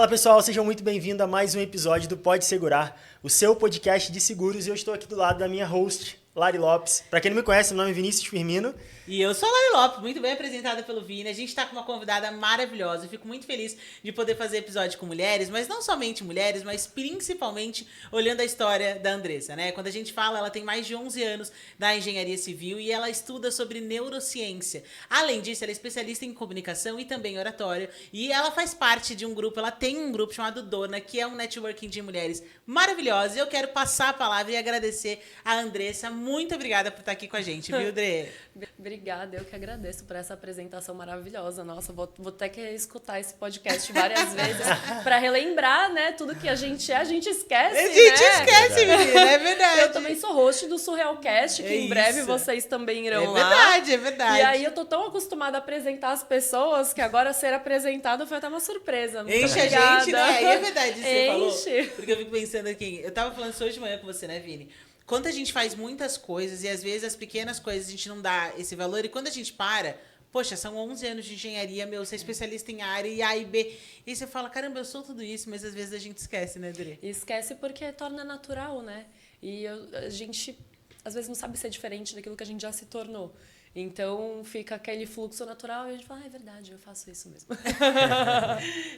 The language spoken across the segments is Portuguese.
pessoal, sejam muito bvindos a mais um episódio do Pode Segurar, o seu podcast de seguros. E eu estou aqui do lado da minha host, Lari Lopes. Para quem não me conhece, meu nome é Vinícius Firmino. E eu sou a Lari Lopes, muito bem apresentada pelo Vini. A gente está com uma convidada maravilhosa. Eu fico muito feliz de poder fazer episódio com mulheres, mas não somente mulheres, mas principalmente olhando a história da Andressa, né? Quando a gente fala, ela tem mais de 11 anos da engenharia civil e ela estuda sobre neurociência. Além disso, ela é especialista em comunicação e também oratório. E ela faz parte de um grupo, ela tem um grupo chamado Dona, que é um networking de mulheres maravilhosas. E eu quero passar a palavra e agradecer a Andressa. Muito obrigada por estar aqui com a gente, viu, Dre? Obrigada, eu que agradeço por essa apresentação maravilhosa. Nossa, vou ter que escutar esse podcast várias vezes para relembrar, né? Tudo que a gente esquece, A gente né? esquece, menina, é verdade. Eu também sou host do Surrealcast, que em breve vocês também irão lá. É verdade, é verdade. E aí eu tô tão acostumada a apresentar as pessoas que agora ser apresentada foi até uma surpresa. Muito Enche obrigada. a gente, né? E é verdade isso que você falou. Enche. Porque eu fico pensando aqui, eu tava falando isso hoje de manhã com você, né, Vini? Quando a gente faz muitas coisas e às vezes as pequenas coisas a gente não dá esse valor, e quando a gente para, poxa, são 11 anos de engenharia, você é especialista em área, e A e B, e você fala, caramba, eu sou tudo isso, mas às vezes a gente esquece, né, Dre? Esquece porque torna natural, né? E a gente, às vezes, não sabe ser diferente daquilo que a gente já se tornou. Então, fica aquele fluxo natural e a gente fala, é verdade, eu faço isso mesmo.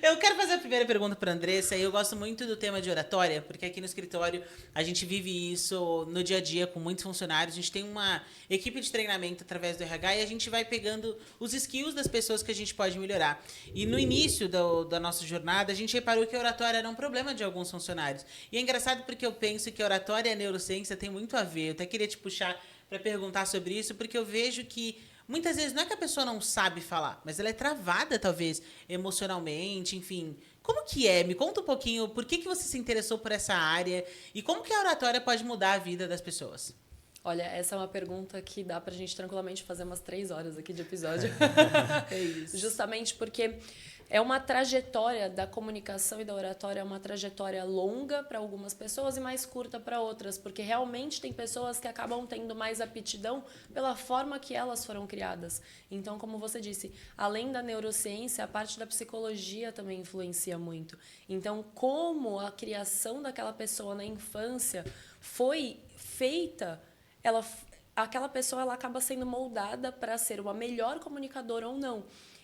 Eu quero fazer a primeira pergunta para a Andressa, e eu gosto muito do tema de oratória, porque aqui no escritório a gente vive isso no dia a dia com muitos funcionários. A gente tem uma equipe de treinamento através do RH e a gente vai pegando os skills das pessoas que a gente pode melhorar. E no início da nossa jornada, a gente reparou que a oratória era um problema de alguns funcionários. E é engraçado porque eu penso que a oratória e a neurociência tem muito a ver. Eu até queria te puxar para perguntar sobre isso, porque eu vejo que muitas vezes não é que a pessoa não sabe falar, mas ela é travada, talvez, emocionalmente, enfim. Como que é? Me conta um pouquinho por que você se interessou por essa área e como que a oratória pode mudar a vida das pessoas? Olha, essa é uma pergunta que dá pra gente tranquilamente fazer umas 3 horas aqui de episódio. É isso. Justamente porque é uma trajetória da comunicação e da oratória, é uma trajetória longa para algumas pessoas e mais curta para outras, porque realmente tem pessoas que acabam tendo mais aptidão pela forma que elas foram criadas. Então, como você disse, além da neurociência, a parte da psicologia também influencia muito. Então, como a criação daquela pessoa na infância foi feita, aquela pessoa ela acaba sendo moldada para ser uma melhor comunicadora ou não.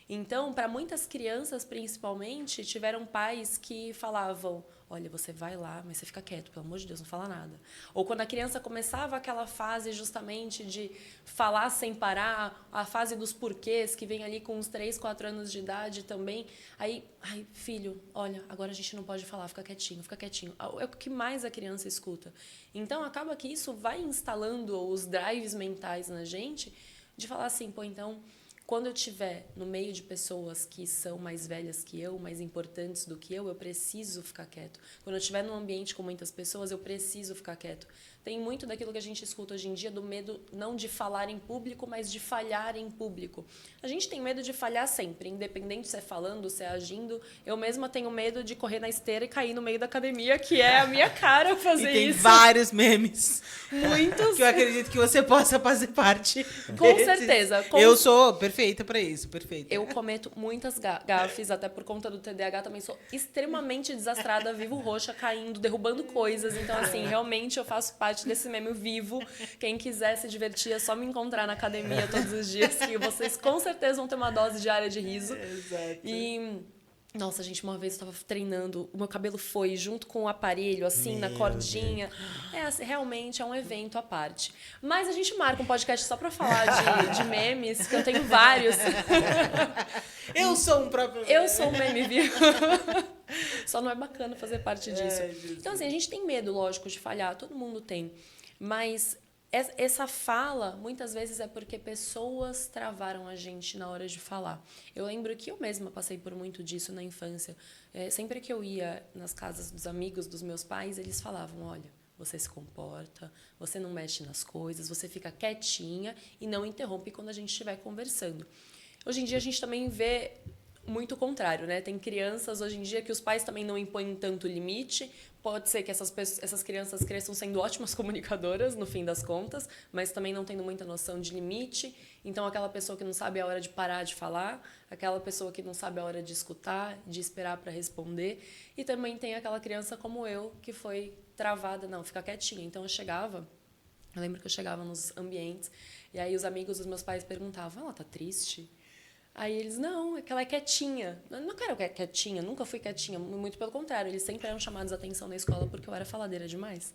Então, para muitas crianças, principalmente, tiveram pais que falavam, olha, você vai lá, mas você fica quieto, pelo amor de Deus, não fala nada. Ou quando a criança começava aquela fase justamente de falar sem parar, a fase dos porquês, que vem ali com uns 3, 4 anos de idade também, aí, ai, filho, olha, agora a gente não pode falar, fica quietinho, fica quietinho. É o que mais a criança escuta. Então, acaba que isso vai instalando os drives mentais na gente de falar assim, pô, então, quando eu estiver no meio de pessoas que são mais velhas que eu, mais importantes do que eu preciso ficar quieto. Quando eu estiver num ambiente com muitas pessoas, eu preciso ficar quieto. Tem muito daquilo que a gente escuta hoje em dia do medo não de falar em público, mas de falhar em público. A gente tem medo de falhar sempre, independente se é falando, se é agindo. Eu mesma tenho medo de correr na esteira e cair no meio da academia, que é a minha cara fazer e tem isso. vários memes. Muitos. Que eu acredito que você possa fazer parte. Com certeza. Eu sou perfeita para isso, perfeita. Eu cometo muitas gafes, até por conta do TDAH também sou extremamente desastrada, vivo roxa, caindo, derrubando coisas. Então, assim, realmente eu faço parte desse meme vivo. Quem quiser se divertir é só me encontrar na academia todos os dias, que vocês com certeza vão ter uma dose diária de riso. Exato. E nossa, gente, uma vez eu estava treinando, o meu cabelo foi junto com o aparelho, assim, na cordinha. Assim, realmente é um evento à parte. Mas a gente marca um podcast só pra falar de memes, que eu tenho vários. Eu sou um próprio meme. Eu sou um meme vivo. Só não é bacana fazer parte disso. Então, assim, a gente tem medo, lógico, de falhar, todo mundo tem. Mas essa fala, muitas vezes, é porque pessoas travaram a gente na hora de falar. Eu lembro que eu mesma passei por muito disso na infância. Sempre que eu ia nas casas dos amigos dos meus pais, eles falavam, olha, você se comporta, você não mexe nas coisas, você fica quietinha e não interrompe quando a gente estiver conversando. Hoje em dia, a gente também vê muito contrário, né? Tem crianças hoje em dia que os pais também não impõem tanto limite. Pode ser que essas crianças cresçam sendo ótimas comunicadoras, no fim das contas, mas também não tendo muita noção de limite. Então, aquela pessoa que não sabe a hora de parar de falar, aquela pessoa que não sabe a hora de escutar, de esperar para responder. E também tem aquela criança como eu, que foi travada, não, fica quietinha. Então, eu lembro que eu chegava nos ambientes, e aí os amigos dos meus pais perguntavam, ela tá triste? Aí eles, não, é que ela é quietinha. Eu não quero que é quietinha, nunca fui quietinha. Muito pelo contrário, eles sempre eram chamados a atenção na escola porque eu era faladeira demais.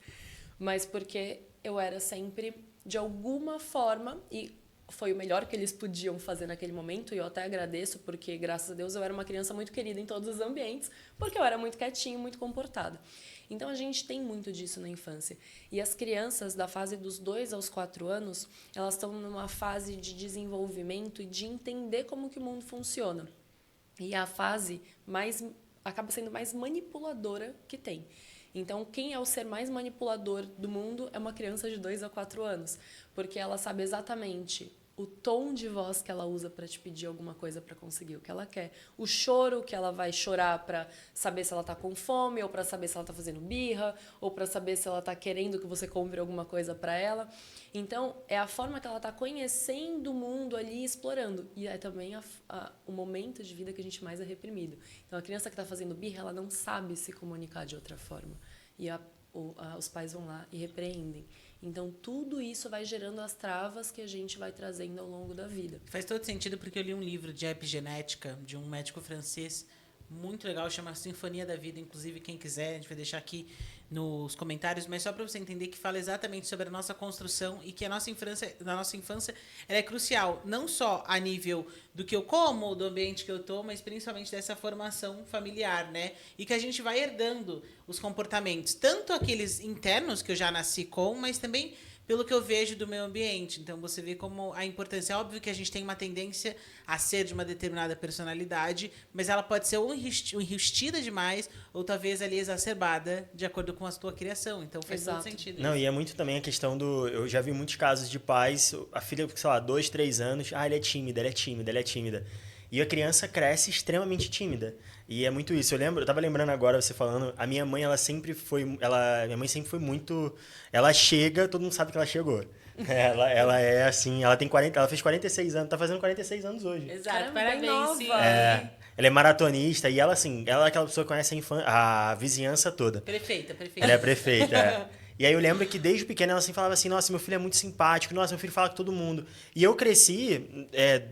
Mas porque eu era sempre, de alguma forma, e foi o melhor que eles podiam fazer naquele momento, e eu até agradeço, porque, graças a Deus, eu era uma criança muito querida em todos os ambientes, porque eu era muito quietinha, muito comportada. Então, a gente tem muito disso na infância. E as crianças, da fase dos 2 aos 4 anos, elas estão numa fase de desenvolvimento e de entender como que o mundo funciona. E a fase acaba sendo mais manipuladora que tem. Então, quem é o ser mais manipulador do mundo é uma criança de 2 a 4 anos, porque ela sabe exatamente o tom de voz que ela usa para te pedir alguma coisa para conseguir o que ela quer, o choro que ela vai chorar para saber se ela está com fome, ou para saber se ela está fazendo birra, ou para saber se ela está querendo que você compre alguma coisa para ela. Então, é a forma que ela está conhecendo o mundo ali, explorando. E é também o momento de vida que a gente mais é reprimido. Então, a criança que está fazendo birra, ela não sabe se comunicar de outra forma. E os pais vão lá e repreendem. Então, tudo isso vai gerando as travas que a gente vai trazendo ao longo da vida. Faz todo sentido porque eu li um livro de epigenética de um médico francês muito legal, chama Sinfonia da Vida. Inclusive, quem quiser, a gente vai deixar aqui nos comentários, mas só para você entender que fala exatamente sobre a nossa construção e que a nossa infância ela é crucial, não só a nível do que eu como, do ambiente que eu tô, mas principalmente dessa formação familiar, né? E que a gente vai herdando os comportamentos, tanto aqueles internos que eu já nasci com, mas também pelo que eu vejo do meio ambiente. Então, você vê como a importância. É óbvio que a gente tem uma tendência a ser de uma determinada personalidade, mas ela pode ser ou enrustida demais, ou talvez ali exacerbada, de acordo com a sua criação. Então, faz todo sentido. Não, isso. e é muito também a questão do... Eu já vi muitos casos de pais, a filha, sei lá, 2, 3 anos, ele é tímida, ela é tímida, ela é tímida. E a criança cresce extremamente tímida. E é muito isso. Eu tava lembrando agora, você falando, a minha mãe, minha mãe sempre foi muito... Ela chega, todo mundo sabe que ela chegou. Ela é assim, ela fez 46 anos, tá fazendo 46 anos hoje. Exato, Caramba, parabéns. bem nova. Sim. Ela é maratonista e ela, assim, ela é aquela pessoa que conhece a vizinhança toda. Prefeita. Ela é prefeita, E aí eu lembro que desde pequena ela assim falava assim, nossa, meu filho é muito simpático, nossa, meu filho fala com todo mundo. E eu cresci,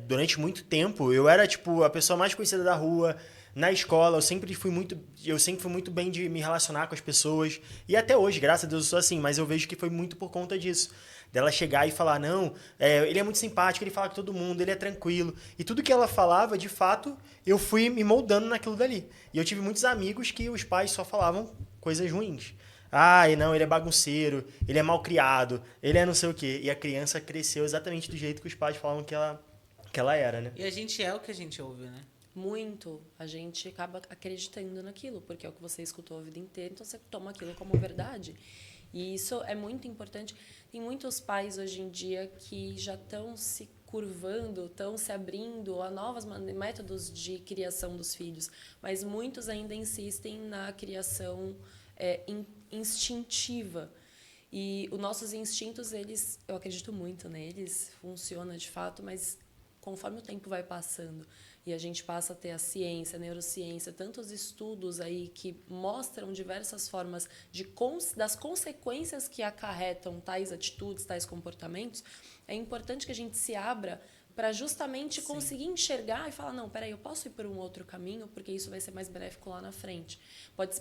durante muito tempo, eu era, tipo, a pessoa mais conhecida da rua. Na escola, eu sempre fui muito bem de me relacionar com as pessoas. E até hoje, graças a Deus, eu sou assim, mas eu vejo que foi muito por conta disso. Dela chegar e falar, não, ele é muito simpático, ele fala com todo mundo, ele é tranquilo. E tudo que ela falava, de fato, eu fui me moldando naquilo dali. E eu tive muitos amigos que os pais só falavam coisas ruins. Não, ele é bagunceiro, ele é malcriado, ele é não sei o quê. E a criança cresceu exatamente do jeito que os pais falavam que ela era, né? E a gente é o que a gente ouve, né? Muito. A gente acaba acreditando naquilo, porque é o que você escutou a vida inteira, então você toma aquilo como verdade. E isso é muito importante. Tem muitos pais hoje em dia que já estão se curvando, estão se abrindo a novos métodos de criação dos filhos, mas muitos ainda insistem na criação instintiva. E os nossos instintos, eu acredito muito neles, funciona de fato, mas conforme o tempo vai passando e a gente passa a ter a ciência, a neurociência, tantos estudos aí que mostram diversas formas das consequências que acarretam tais atitudes, tais comportamentos, é importante que a gente se abra para justamente conseguir enxergar e falar, não, peraí, eu posso ir por um outro caminho, porque isso vai ser mais benéfico lá na frente.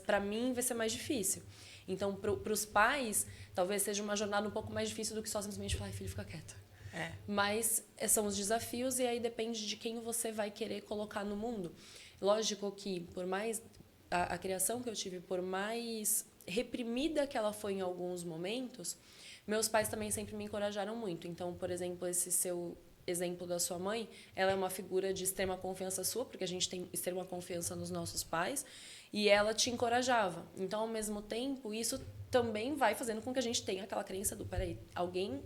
Para mim, vai ser mais difícil. Então, para os pais, talvez seja uma jornada um pouco mais difícil do que só simplesmente falar, filho, fica quieto. Mas são os desafios e aí depende de quem você vai querer colocar no mundo. Lógico que, por mais a criação que eu tive, por mais reprimida que ela foi em alguns momentos, meus pais também sempre me encorajaram muito. Então, por exemplo, esse seu exemplo da sua mãe, ela é uma figura de extrema confiança sua, porque a gente tem extrema confiança nos nossos pais, e ela te encorajava. Então, ao mesmo tempo, isso também vai fazendo com que a gente tenha aquela crença do, peraí, alguém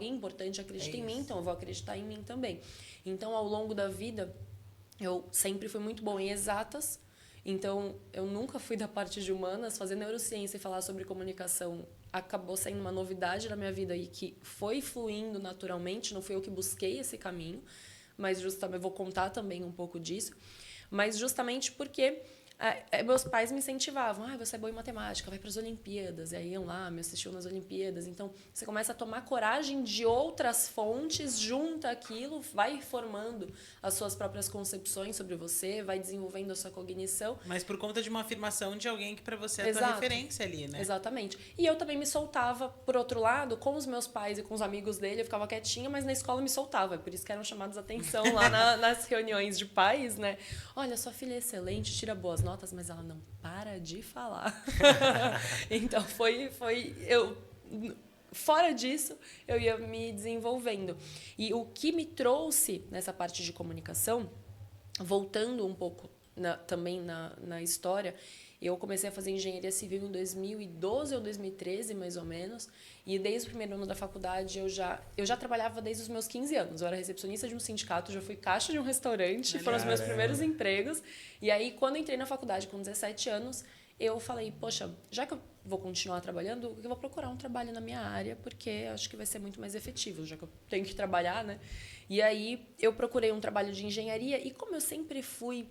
importante acredita em mim, então eu vou acreditar em mim também. Então, ao longo da vida, Eu sempre fui muito boa em exatas, então eu nunca fui da parte de humanas. Fazer neurociência e falar sobre comunicação acabou sendo uma novidade na minha vida e que foi fluindo naturalmente, não fui eu que busquei esse caminho, mas justamente eu vou contar também um pouco disso, mas justamente porque meus pais me incentivavam, você é boa em matemática, vai para as Olimpíadas, e aí iam lá, me assistiam nas Olimpíadas. Então você começa a tomar coragem de outras fontes, junta aquilo, vai formando as suas próprias concepções sobre você, vai desenvolvendo a sua cognição. Mas por conta de uma afirmação de alguém que para você é a tua referência ali, né? Exatamente. E eu também me soltava, por outro lado, com os meus pais e com os amigos dele, eu ficava quietinha, mas na escola eu me soltava. Por isso que eram chamados a atenção lá nas reuniões de pais, né? Olha, sua filha é excelente, tira boas notas, mas ela não para de falar. Então fora disso, eu ia me desenvolvendo. E o que me trouxe nessa parte de comunicação, voltando um pouco também na história, eu comecei a fazer engenharia civil em 2012 ou 2013, mais ou menos. E desde o primeiro ano da faculdade, eu já trabalhava desde os meus 15 anos. Eu era recepcionista de um sindicato, já fui caixa de um restaurante. Foram os meus primeiros empregos. E aí, quando eu entrei na faculdade com 17 anos, eu falei, poxa, já que eu vou continuar trabalhando, eu vou procurar um trabalho na minha área, porque acho que vai ser muito mais efetivo, já que eu tenho que trabalhar, né? E aí, eu procurei um trabalho de engenharia. E como eu sempre fui...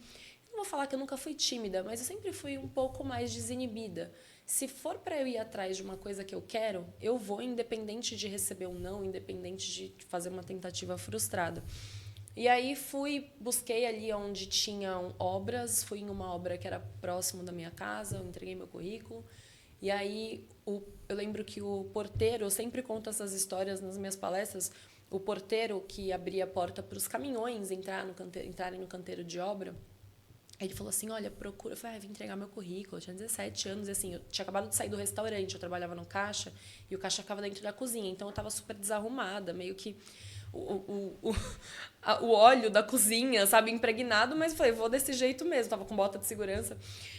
Não vou falar que eu nunca fui tímida, mas eu sempre fui um pouco mais desinibida. Se for para eu ir atrás de uma coisa que eu quero, eu vou, independente de receber um não, independente de fazer uma tentativa frustrada. E aí busquei ali onde tinham obras, fui em uma obra que era próximo da minha casa, eu entreguei meu currículo. E aí eu lembro que o porteiro, eu sempre conto essas histórias nas minhas palestras, o porteiro que abria a porta para os caminhões entrarem no canteiro de obra, ele falou assim, olha, procura... Eu falei, vim entregar meu currículo, eu tinha 17 anos, e assim, eu tinha acabado de sair do restaurante, eu trabalhava no caixa, e o caixa ficava dentro da cozinha, então eu estava super desarrumada, meio que o óleo da cozinha, sabe, impregnado, mas eu falei, vou desse jeito mesmo, tava com bota de segurança.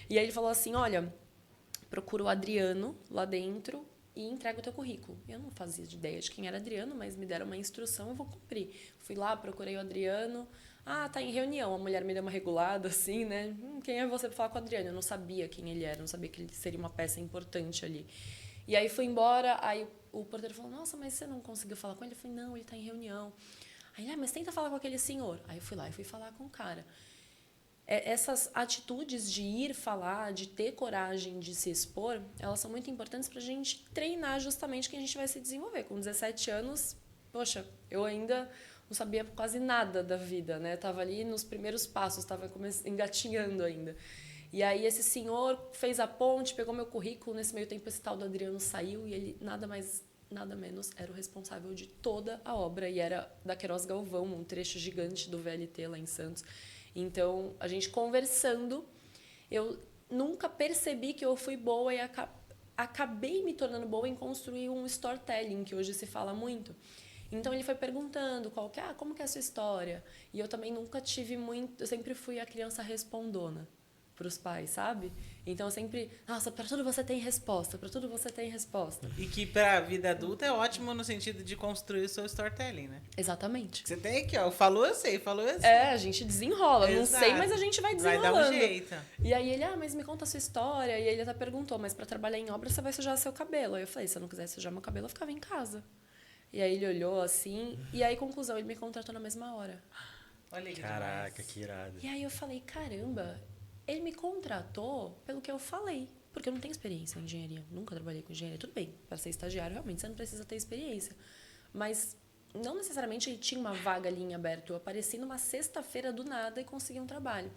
E aí ele falou assim, olha, procura o Adriano lá dentro e entrega o teu currículo. Eu não fazia ideia de quem era Adriano, mas me deram uma instrução, eu vou cumprir. Fui lá, procurei o Adriano... tá em reunião. A mulher me deu uma regulada, assim, né? Quem é você para falar com o Adriano? Eu não sabia quem ele era, não sabia que ele seria uma peça importante ali. E aí fui embora, aí o porteiro falou, nossa, mas você não conseguiu falar com ele? Eu falei, não, ele está em reunião. Aí, mas tenta falar com aquele senhor. Aí eu fui lá e fui falar com o cara. Essas atitudes de ir falar, de ter coragem de se expor, elas são muito importantes para a gente treinar justamente que a gente vai se desenvolver. Com 17 anos, poxa, eu ainda... não sabia quase nada da vida, né? Tava ali nos primeiros passos, estava engatinhando ainda. E aí esse senhor fez a ponte, pegou meu currículo, nesse meio tempo esse tal do Adriano saiu e ele nada mais, nada menos era o responsável de toda a obra e era da Queiroz Galvão, um trecho gigante do VLT lá em Santos. Então, a gente conversando, eu nunca percebi que eu fui boa e acabei me tornando boa em construir um storytelling, que hoje se fala muito. Então ele foi perguntando como que é a sua história. E eu também nunca tive muito... Eu sempre fui a criança respondona para os pais, sabe? Então eu sempre... Nossa, para tudo você tem resposta, para tudo você tem resposta. E que para a vida adulta é ótimo no sentido de construir o seu storytelling, né? Exatamente. Você tem aqui, ó, falou eu sei. A gente desenrola. Exato. Não sei, mas a gente vai desenrolando. Vai dar um jeito. E aí ele, mas me conta a sua história. E ele até perguntou, mas para trabalhar em obra você vai sujar seu cabelo. Aí eu falei, se eu não quisesse sujar meu cabelo, eu ficava em casa. E aí ele olhou assim, e aí, conclusão, ele me contratou na mesma hora. Olha que Caraca, demais. que irado. E aí eu falei, caramba, ele me contratou pelo que eu falei. Porque eu não tenho experiência em engenharia, nunca trabalhei com engenharia. Tudo bem, para ser estagiário, realmente, você não precisa ter experiência. Mas não necessariamente ele tinha uma vaga ali em aberto. Eu apareci numa sexta-feira do nada e consegui um trabalho.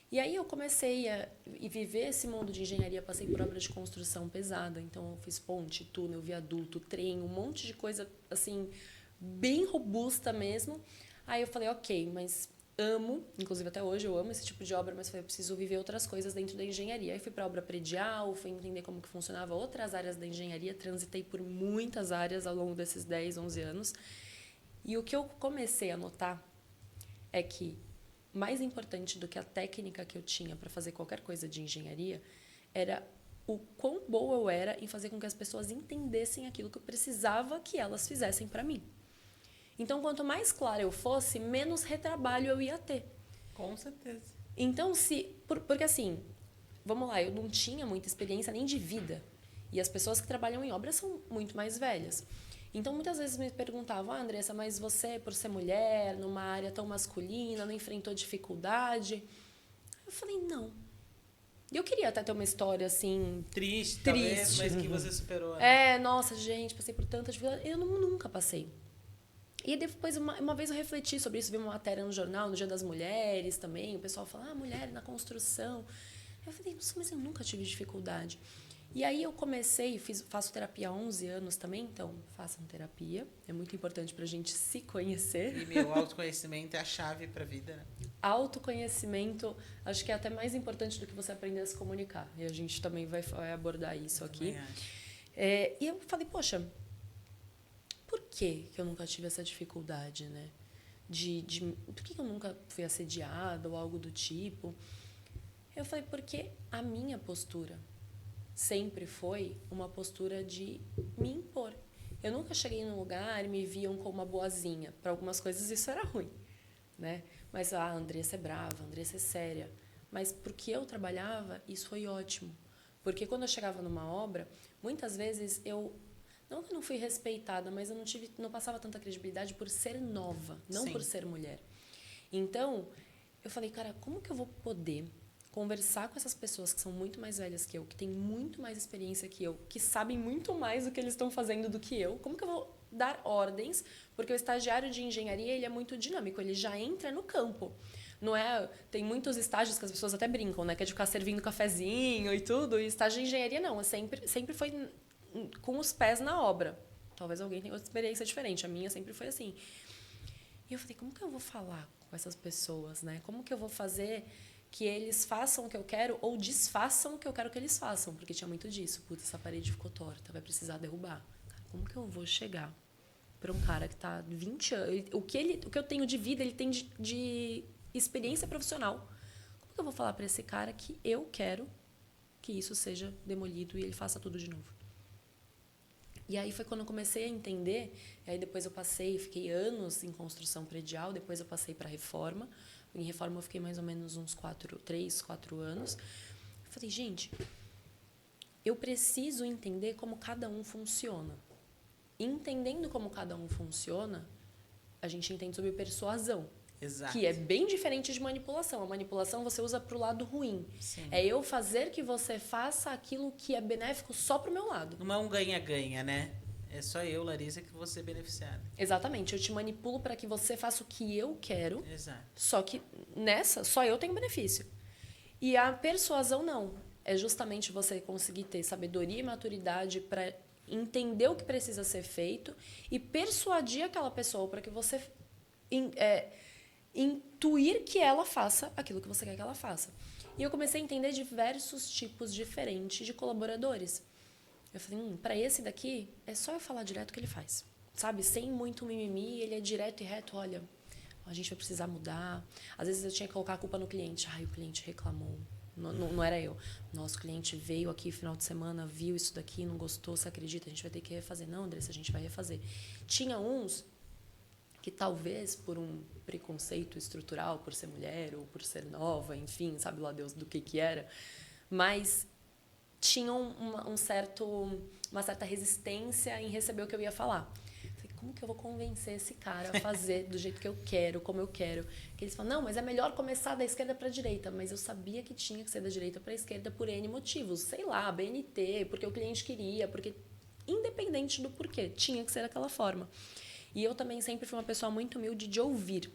E aí eu comecei a viver esse mundo de engenharia, passei por obra de construção pesada, então eu fiz ponte, túnel, viaduto, trem, um monte de coisa assim, bem robusta mesmo. Aí eu falei, ok, mas amo, inclusive até hoje eu amo esse tipo de obra, mas eu preciso viver outras coisas dentro da engenharia. Aí fui para obra predial, fui entender como que funcionava outras áreas da engenharia, transitei por muitas áreas ao longo desses 10, 11 anos. E o que eu comecei a notar é que mais importante do que a técnica que eu tinha para fazer qualquer coisa de engenharia era o quão boa eu era em fazer com que as pessoas entendessem aquilo que eu precisava que elas fizessem para mim. Então, quanto mais clara eu fosse, menos retrabalho eu ia ter. Com certeza. Então, porque assim, vamos lá, eu não tinha muita experiência nem de vida. E as pessoas que trabalham em obra são muito mais velhas. Então, muitas vezes me perguntavam, Andressa, mas você, por ser mulher, numa área tão masculina, não enfrentou dificuldade? Eu falei, não. E eu queria até ter uma história, assim... Triste, talvez, mas que você superou. Né? Nossa, gente, passei por tanta dificuldade. Eu nunca passei. E depois, uma vez eu refleti sobre isso, vi uma matéria no jornal, no Dia das Mulheres também, o pessoal fala, mulher na construção. Eu falei, mas eu nunca tive dificuldade. E aí eu comecei, faço terapia há 11 anos também, então façam terapia. É muito importante pra gente se conhecer. E meu autoconhecimento é a chave pra vida, né? Autoconhecimento, acho que é até mais importante do que você aprender a se comunicar. E a gente também vai abordar isso aqui. E eu falei, poxa, por que eu nunca tive essa dificuldade, né? Por que eu nunca fui assediada ou algo do tipo? Eu falei, porque a minha postura sempre foi uma postura de me impor. Eu nunca cheguei num lugar e me viam como uma boazinha. Para algumas coisas isso era ruim, né? Mas a Andressa é brava, a Andressa é séria. Mas porque eu trabalhava, isso foi ótimo. Porque quando eu chegava numa obra, muitas vezes não que eu não fui respeitada, mas eu não passava tanta credibilidade por ser nova, não Sim. por ser mulher. Então, eu falei, cara, como que eu vou poder conversar com essas pessoas que são muito mais velhas que eu, que têm muito mais experiência que eu, que sabem muito mais do que eles estão fazendo do que eu? Como que eu vou dar ordens? Porque o estagiário de engenharia, ele é muito dinâmico, ele já entra no campo. Não é, tem muitos estágios que as pessoas até brincam, né, que é de ficar servindo cafezinho e tudo, e estágio de engenharia não, sempre foi com os pés na obra. Talvez alguém tenha outra experiência diferente, a minha sempre foi assim. E eu falei, como que eu vou falar com essas pessoas, né? Como que eu vou fazer que eles façam o que eu quero ou desfaçam o que eu quero que eles façam? Porque tinha muito disso. Putz, essa parede ficou torta, vai precisar derrubar. Cara, como que eu vou chegar para um cara que está 20 anos... O que eu tenho de vida, ele tem de experiência profissional. Como que eu vou falar para esse cara que eu quero que isso seja demolido e ele faça tudo de novo? E aí foi quando eu comecei a entender, e aí depois eu fiquei anos em construção predial, depois eu passei para reforma. Em reforma eu fiquei mais ou menos uns 3, 4 anos. Eu falei, gente, eu preciso entender como cada um funciona. Entendendo como cada um funciona, a gente entende sobre persuasão. Exato. Que é bem diferente de manipulação. A manipulação você usa para o lado ruim. Sim. É eu fazer que você faça aquilo que é benéfico só para o meu lado. Não é um ganha-ganha, né? É só eu, Larissa, que vou ser beneficiada. Exatamente. Eu te manipulo para que você faça o que eu quero. Exato. Só que nessa, só eu tenho benefício. E a persuasão não. É justamente você conseguir ter sabedoria e maturidade para entender o que precisa ser feito e persuadir aquela pessoa para que você intuir que ela faça aquilo que você quer que ela faça. E eu comecei a entender diversos tipos diferentes de colaboradores. Eu falei, para esse daqui, é só eu falar direto o que ele faz. Sabe? Sem muito mimimi, ele é direto e reto. Olha, a gente vai precisar mudar. Às vezes eu tinha que colocar a culpa no cliente. O cliente reclamou. Não era eu. Nosso cliente veio aqui no final de semana, viu isso daqui, não gostou, você acredita? A gente vai ter que refazer. Não, Andressa, a gente vai refazer. Tinha uns que talvez por um preconceito estrutural, por ser mulher ou por ser nova, enfim, sabe lá Deus do que era, mas tinham uma certa resistência em receber o que eu ia falar. Falei, como que eu vou convencer esse cara a fazer do jeito que eu quero, como eu quero? Que eles falam, não, mas é melhor começar da esquerda para a direita. Mas eu sabia que tinha que ser da direita para a esquerda por N motivos. Sei lá, BNT, porque o cliente queria, porque independente do porquê, tinha que ser daquela forma. E eu também sempre fui uma pessoa muito humilde de ouvir.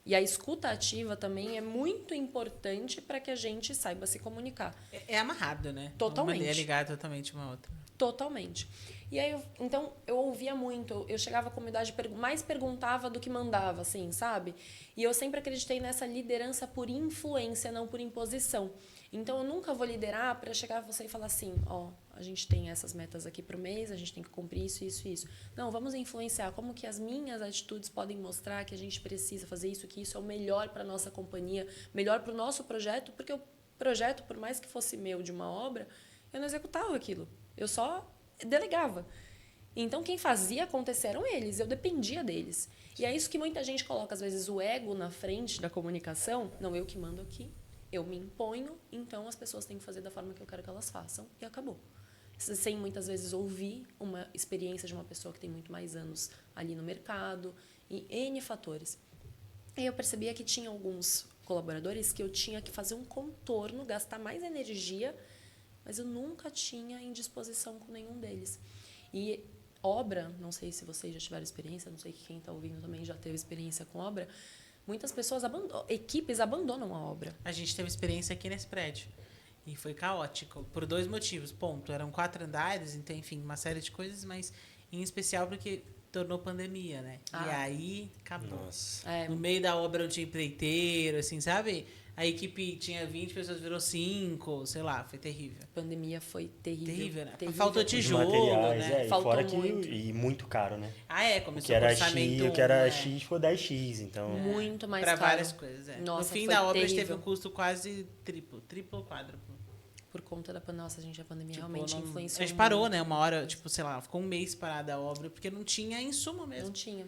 E a escuta ativa também é muito importante para que a gente saiba se comunicar. É amarrado, né? Totalmente. É ligado totalmente uma outra. Totalmente. E aí, então, eu ouvia muito. Eu chegava com a idade, mais perguntava do que mandava, assim, sabe? E eu sempre acreditei nessa liderança por influência, não por imposição. Então, eu nunca vou liderar para chegar a você e falar assim, a gente tem essas metas aqui pro mês, a gente tem que cumprir isso, isso e isso. Não, vamos influenciar como que as minhas atitudes podem mostrar que a gente precisa fazer isso, que isso é o melhor para nossa companhia, melhor para o nosso projeto, porque o projeto, por mais que fosse meu de uma obra, eu não executava aquilo. Eu só delegava. Então, quem fazia acontecer eram eles. Eu dependia deles. E é isso que muita gente coloca, às vezes, o ego na frente da comunicação. Não, eu que mando aqui. Eu me imponho, então as pessoas têm que fazer da forma que eu quero que elas façam. E acabou. Sem muitas vezes ouvir uma experiência de uma pessoa que tem muito mais anos ali no mercado. E N fatores. E eu percebia que tinha alguns colaboradores que eu tinha que fazer um contorno, gastar mais energia, mas eu nunca tinha indisposição com nenhum deles. E obra, não sei se vocês já tiveram experiência, não sei que quem está ouvindo também já teve experiência com obra, muitas pessoas equipes abandonam a obra. A gente teve experiência aqui nesse prédio. E foi caótico, por 2 motivos. Ponto, eram 4 andares, então, enfim, uma série de coisas, mas em especial porque tornou pandemia, né? E aí, acabou. Nossa. No meio da obra não tinha empreiteiro, assim, sabe? A equipe tinha 20 pessoas, virou 5, sei lá, foi terrível. A pandemia foi terrível. Terrível, né? Terrível. Faltou Os tijolo, materiais, né? e Faltou fora muito. E muito caro, né? Começou O o orçamento. O que era né? X foi 10X, então... Muito mais pra caro. várias coisas, Nossa, no fim foi da obra a gente terrível. teve um custo quase triplo ou quádruplo. Por conta da pandemia. Nossa, gente, a pandemia realmente não- influenciou A gente parou, muito. né? Uma hora, tipo, sei lá, ficou um mês parada a obra, porque não tinha insumo mesmo. Não tinha.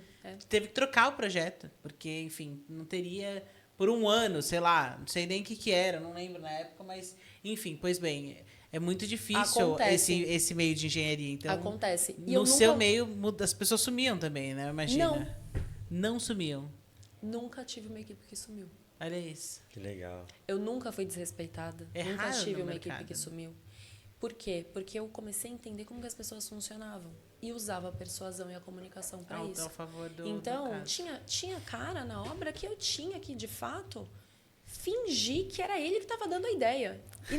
Teve que trocar o projeto, porque, enfim, não teria por um ano, sei lá, não sei nem o que era, não lembro na época, mas, enfim, pois bem, é muito difícil Acontece. esse meio de engenharia. Então, Acontece. E no eu seu nunca- meio, as pessoas sumiam também, né? Imagina. Não sumiam. Nunca tive uma equipe que sumiu. Olha isso. Que legal. Eu nunca fui desrespeitada. É Nunca raro tive no uma mercado, equipe que né? sumiu. Por quê? Porque eu comecei a entender como que as pessoas funcionavam. E usava a persuasão e a comunicação para isso. Ao favor do Então, caso. tinha cara na obra que eu tinha que, de fato, fingir que era ele que estava dando a ideia. E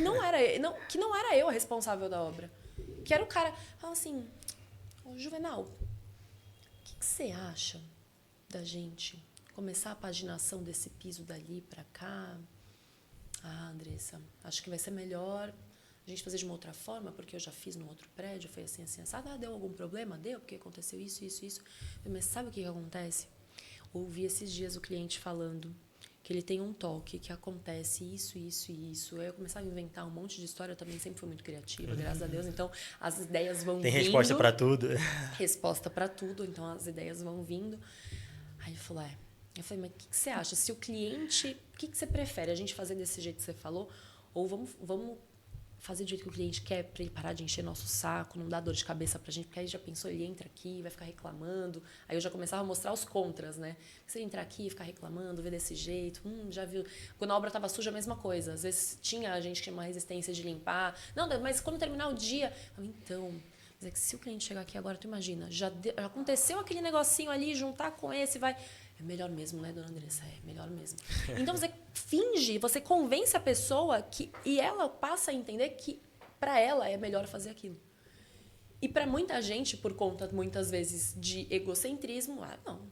que não era eu a responsável da obra. Que era o cara. Falava assim, ô, Juvenal, o que você acha da gente começar a paginação desse piso dali para cá? Ah, Andressa, acho que vai ser melhor a gente fazer de uma outra forma, porque eu já fiz num outro prédio, foi assim, assim, assado. Ah, deu algum problema? Deu, porque aconteceu isso, isso, isso. Mas sabe o que acontece? Ouvi esses dias o cliente falando que ele tem um toque, que acontece isso, isso e isso. Aí eu começava a inventar um monte de história, eu também sempre fui muito criativa, graças a Deus. Então, as ideias vão Tem vindo. resposta para tudo. Resposta para tudo, então as ideias vão vindo. Aí ele falou, eu falei, mas o que você acha? Se o cliente, o que você prefere? A gente fazer desse jeito que você falou? Ou vamos fazer do jeito que o cliente quer para ele parar de encher nosso saco, não dar dor de cabeça pra gente, porque aí já pensou, ele entra aqui, vai ficar reclamando. Aí eu já começava a mostrar os contras, né? Se ele entrar aqui e ficar reclamando, ver desse jeito, já viu. Quando a obra estava suja, a mesma coisa. Às vezes tinha a gente que tinha uma resistência de limpar. Não, mas quando terminar o dia... Então, mas é que se o cliente chegar aqui agora, tu imagina, já aconteceu aquele negocinho ali, juntar com esse, vai... É melhor mesmo, né, dona Andressa? É melhor mesmo. Então, você finge, você convence a pessoa e ela passa a entender que, para ela, é melhor fazer aquilo. E para muita gente, por conta, muitas vezes, de egocentrismo, não,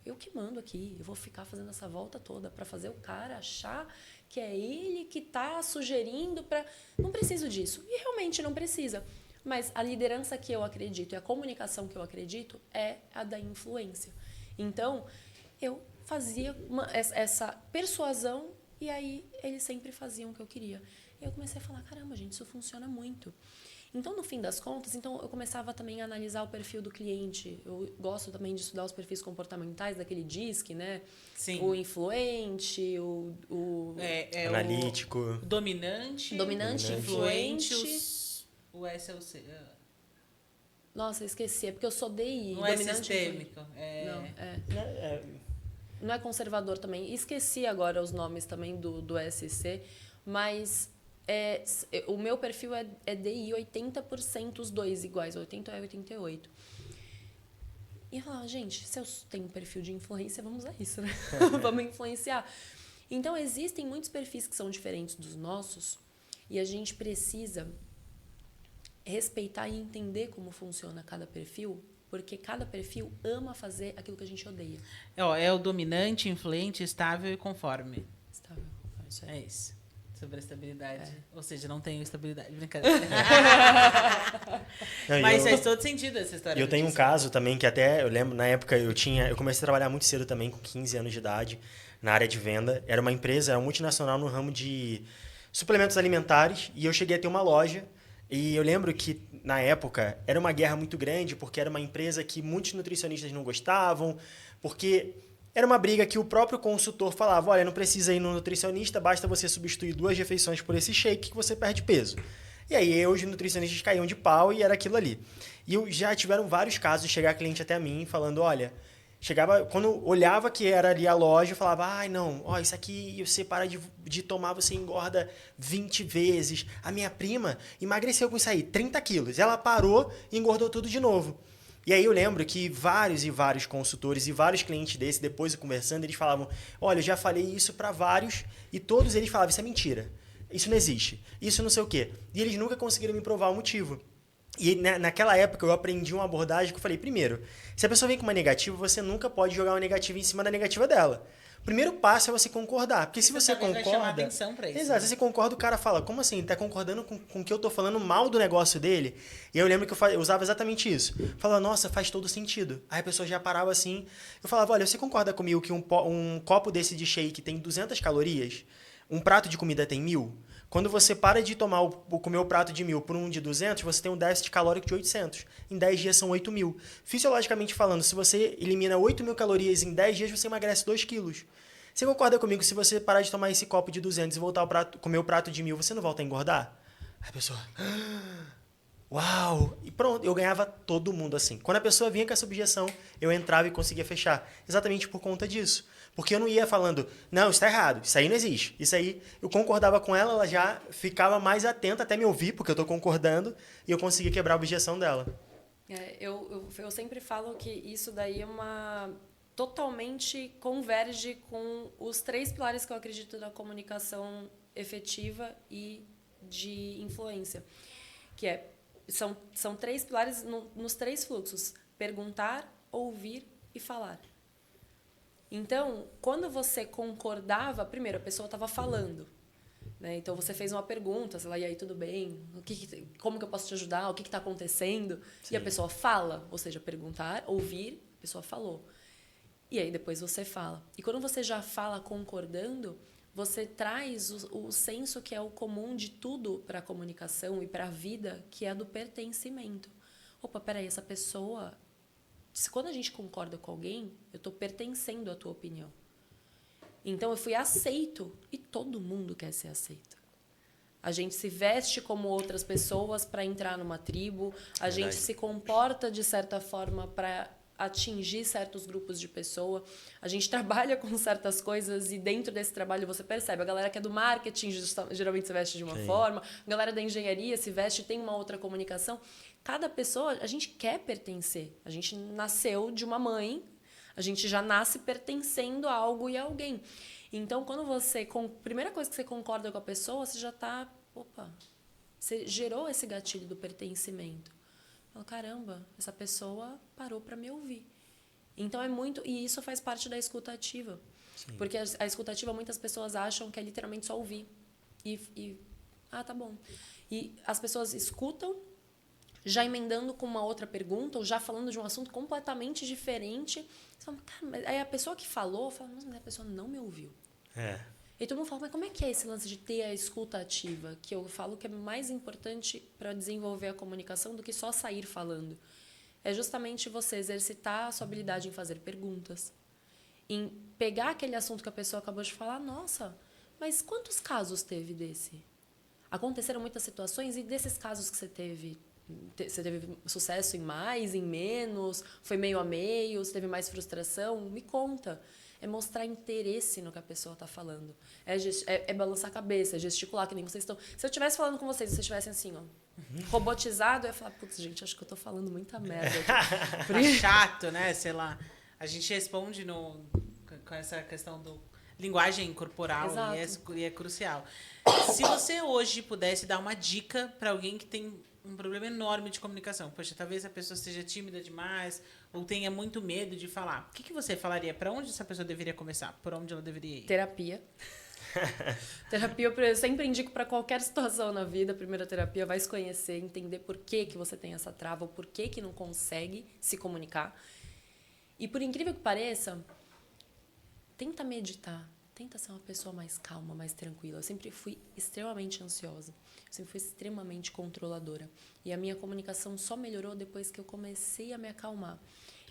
eu que mando aqui, eu vou ficar fazendo essa volta toda para fazer o cara achar que é ele que está sugerindo para... Não preciso disso. E realmente não precisa. Mas a liderança que eu acredito e a comunicação que eu acredito é a da influência. Então, eu fazia essa persuasão e aí eles sempre faziam o que eu queria. E eu comecei a falar, caramba, gente, isso funciona muito. Então, no fim das contas, eu começava também a analisar o perfil do cliente. Eu gosto também de estudar os perfis comportamentais daquele DISC, né? Sim. O influente, o analítico. O dominante, influente. O S é o C. Nossa, eu esqueci. É porque eu sou DI. Não é sistêmico. Não é conservador também. Esqueci agora os nomes também do SC, mas o meu perfil é DI 80%, os dois iguais, 80 é 88. E eu falava, gente, se eu tenho um perfil de influência, vamos usar isso, né? Vamos influenciar. Então, existem muitos perfis que são diferentes dos nossos e a gente precisa respeitar e entender como funciona cada perfil, porque cada perfil ama fazer aquilo que a gente odeia. É o dominante, influente, estável e conforme. Estável, conforme, isso aí. É isso. Sobre a estabilidade. Ou seja, não tenho estabilidade. Brincadeira. Mas faz todo sentido essa história. E eu tenho um caso também que até, eu lembro, na época eu comecei a trabalhar muito cedo também, com 15 anos de idade, na área de venda. Era uma empresa, era uma multinacional no ramo de suplementos alimentares, e eu cheguei a ter uma loja E eu lembro que, na época, era uma guerra muito grande, porque era uma empresa que muitos nutricionistas não gostavam, porque era uma briga que o próprio consultor falava, olha, não precisa ir no nutricionista, basta você substituir 2 refeições por esse shake que você perde peso. E aí os nutricionistas caíam de pau e era aquilo ali. E já tiveram vários casos de chegar cliente até mim falando, olha, chegava, quando olhava que era ali a loja, eu falava, ai não, ó, isso aqui você para de tomar, você engorda 20 vezes. A minha prima emagreceu com isso aí, 30 quilos. Ela parou e engordou tudo de novo. E aí eu lembro que vários e vários consultores e vários clientes desse, depois conversando, eles falavam, olha, eu já falei isso para vários e todos eles falavam, isso é mentira. Isso não existe. Isso não sei o quê. E eles nunca conseguiram me provar o motivo. E naquela época eu aprendi uma abordagem que eu falei, primeiro, se a pessoa vem com uma negativa, você nunca pode jogar uma negativa em cima da negativa dela. O primeiro passo é você concordar. Porque se você concorda... Vai chamar atenção pra isso. Exato. Né? Se você concorda, o cara fala, como assim? Tá concordando com que eu tô falando mal do negócio dele? E eu lembro que eu usava exatamente isso. Falava, nossa, faz todo sentido. Aí a pessoa já parava assim. Eu falava, olha, você concorda comigo que um copo desse de shake tem 200 calorias? Um prato de comida tem 1.000? Quando você para de comer o prato de 1.000 por um de 200, você tem um déficit calórico de 800. Em 10 dias são 8.000. Fisiologicamente falando, se você elimina 8.000 calorias em 10 dias, você emagrece 2 quilos. Você concorda comigo, se você parar de tomar esse copo de 200 e voltar comer o prato de 1.000, você não volta a engordar? Aí a pessoa... Uau! E pronto, eu ganhava todo mundo assim. Quando a pessoa vinha com essa objeção, eu entrava e conseguia fechar. Exatamente por conta disso. Porque eu não ia falando, não, isso está errado, isso aí não existe. Isso aí, eu concordava com ela, ela já ficava mais atenta até me ouvir, porque eu estou concordando, e eu conseguia quebrar a objeção dela. Eu sempre falo que isso daí totalmente converge com os 3 pilares que eu acredito da comunicação efetiva e de influência. Que são 3 pilares nos 3 fluxos. Perguntar, ouvir e falar. Então, quando você concordava, primeiro, a pessoa estava falando. Né? Então, você fez uma pergunta, sei lá, e aí, tudo bem? Como que eu posso te ajudar? O que está acontecendo? Sim. E a pessoa fala, ou seja, perguntar, ouvir, a pessoa falou. E aí, depois você fala. E quando você já fala concordando, você traz o senso que é o comum de tudo para a comunicação e para a vida, que é a do pertencimento. Opa, peraí, essa pessoa... Quando a gente concorda com alguém, eu estou pertencendo à tua opinião. Então, eu fui aceito. E todo mundo quer ser aceito. A gente se veste como outras pessoas para entrar numa tribo. A gente se comporta de certa forma para atingir certos grupos de pessoa. A gente trabalha com certas coisas e dentro desse trabalho você percebe. A galera que é do marketing geralmente se veste de uma forma. A galera da engenharia se veste, tem uma outra comunicação. Cada pessoa, a gente quer pertencer. A gente nasceu de uma mãe, a gente já nasce pertencendo a algo e a alguém. Então, quando primeira coisa que você concorda com a pessoa, você já está... Opa, você gerou esse gatilho do pertencimento. Fala, caramba, essa pessoa parou para me ouvir. Então, e isso faz parte da escuta ativa. Sim. Porque a escuta ativa, muitas pessoas acham que é literalmente só ouvir. Tá bom. E as pessoas escutam, já emendando com uma outra pergunta, ou já falando de um assunto completamente diferente. Você fala, cara, aí a pessoa que falou, fala, mas a pessoa não me ouviu. E todo mundo fala, mas como é que é esse lance de ter a escuta ativa? Que eu falo que é mais importante para desenvolver a comunicação do que só sair falando. É justamente você exercitar a sua habilidade em fazer perguntas, em pegar aquele assunto que a pessoa acabou de falar, nossa, mas quantos casos teve desse? Aconteceram muitas situações e desses casos que você teve sucesso em mais, em menos, foi meio a meio, você teve mais frustração? Me conta. É mostrar interesse no que a pessoa está falando. É balançar a cabeça, é gesticular, que nem vocês estão... Se eu estivesse falando com vocês e vocês estivessem assim, ó, robotizado, eu ia falar, putz, gente, acho que eu estou falando muita merda. Tá chato, né? Sei lá. A gente responde com essa questão do linguagem corporal e é crucial. Se você hoje pudesse dar uma dica para alguém que tem um problema enorme de comunicação, poxa, talvez a pessoa seja tímida demais ou tenha muito medo de falar, o que você falaria? Para onde essa pessoa deveria começar? Por onde ela deveria ir? Terapia. Terapia, eu sempre indico para qualquer situação na vida, a primeira terapia vai se conhecer, entender por que você tem essa trava, ou por que não consegue se comunicar. E por incrível que pareça, tenta meditar. tenta ser uma pessoa mais calma, mais tranquila. Eu sempre fui extremamente ansiosa. Eu sempre fui extremamente controladora. E a minha comunicação só melhorou depois que eu comecei a me acalmar.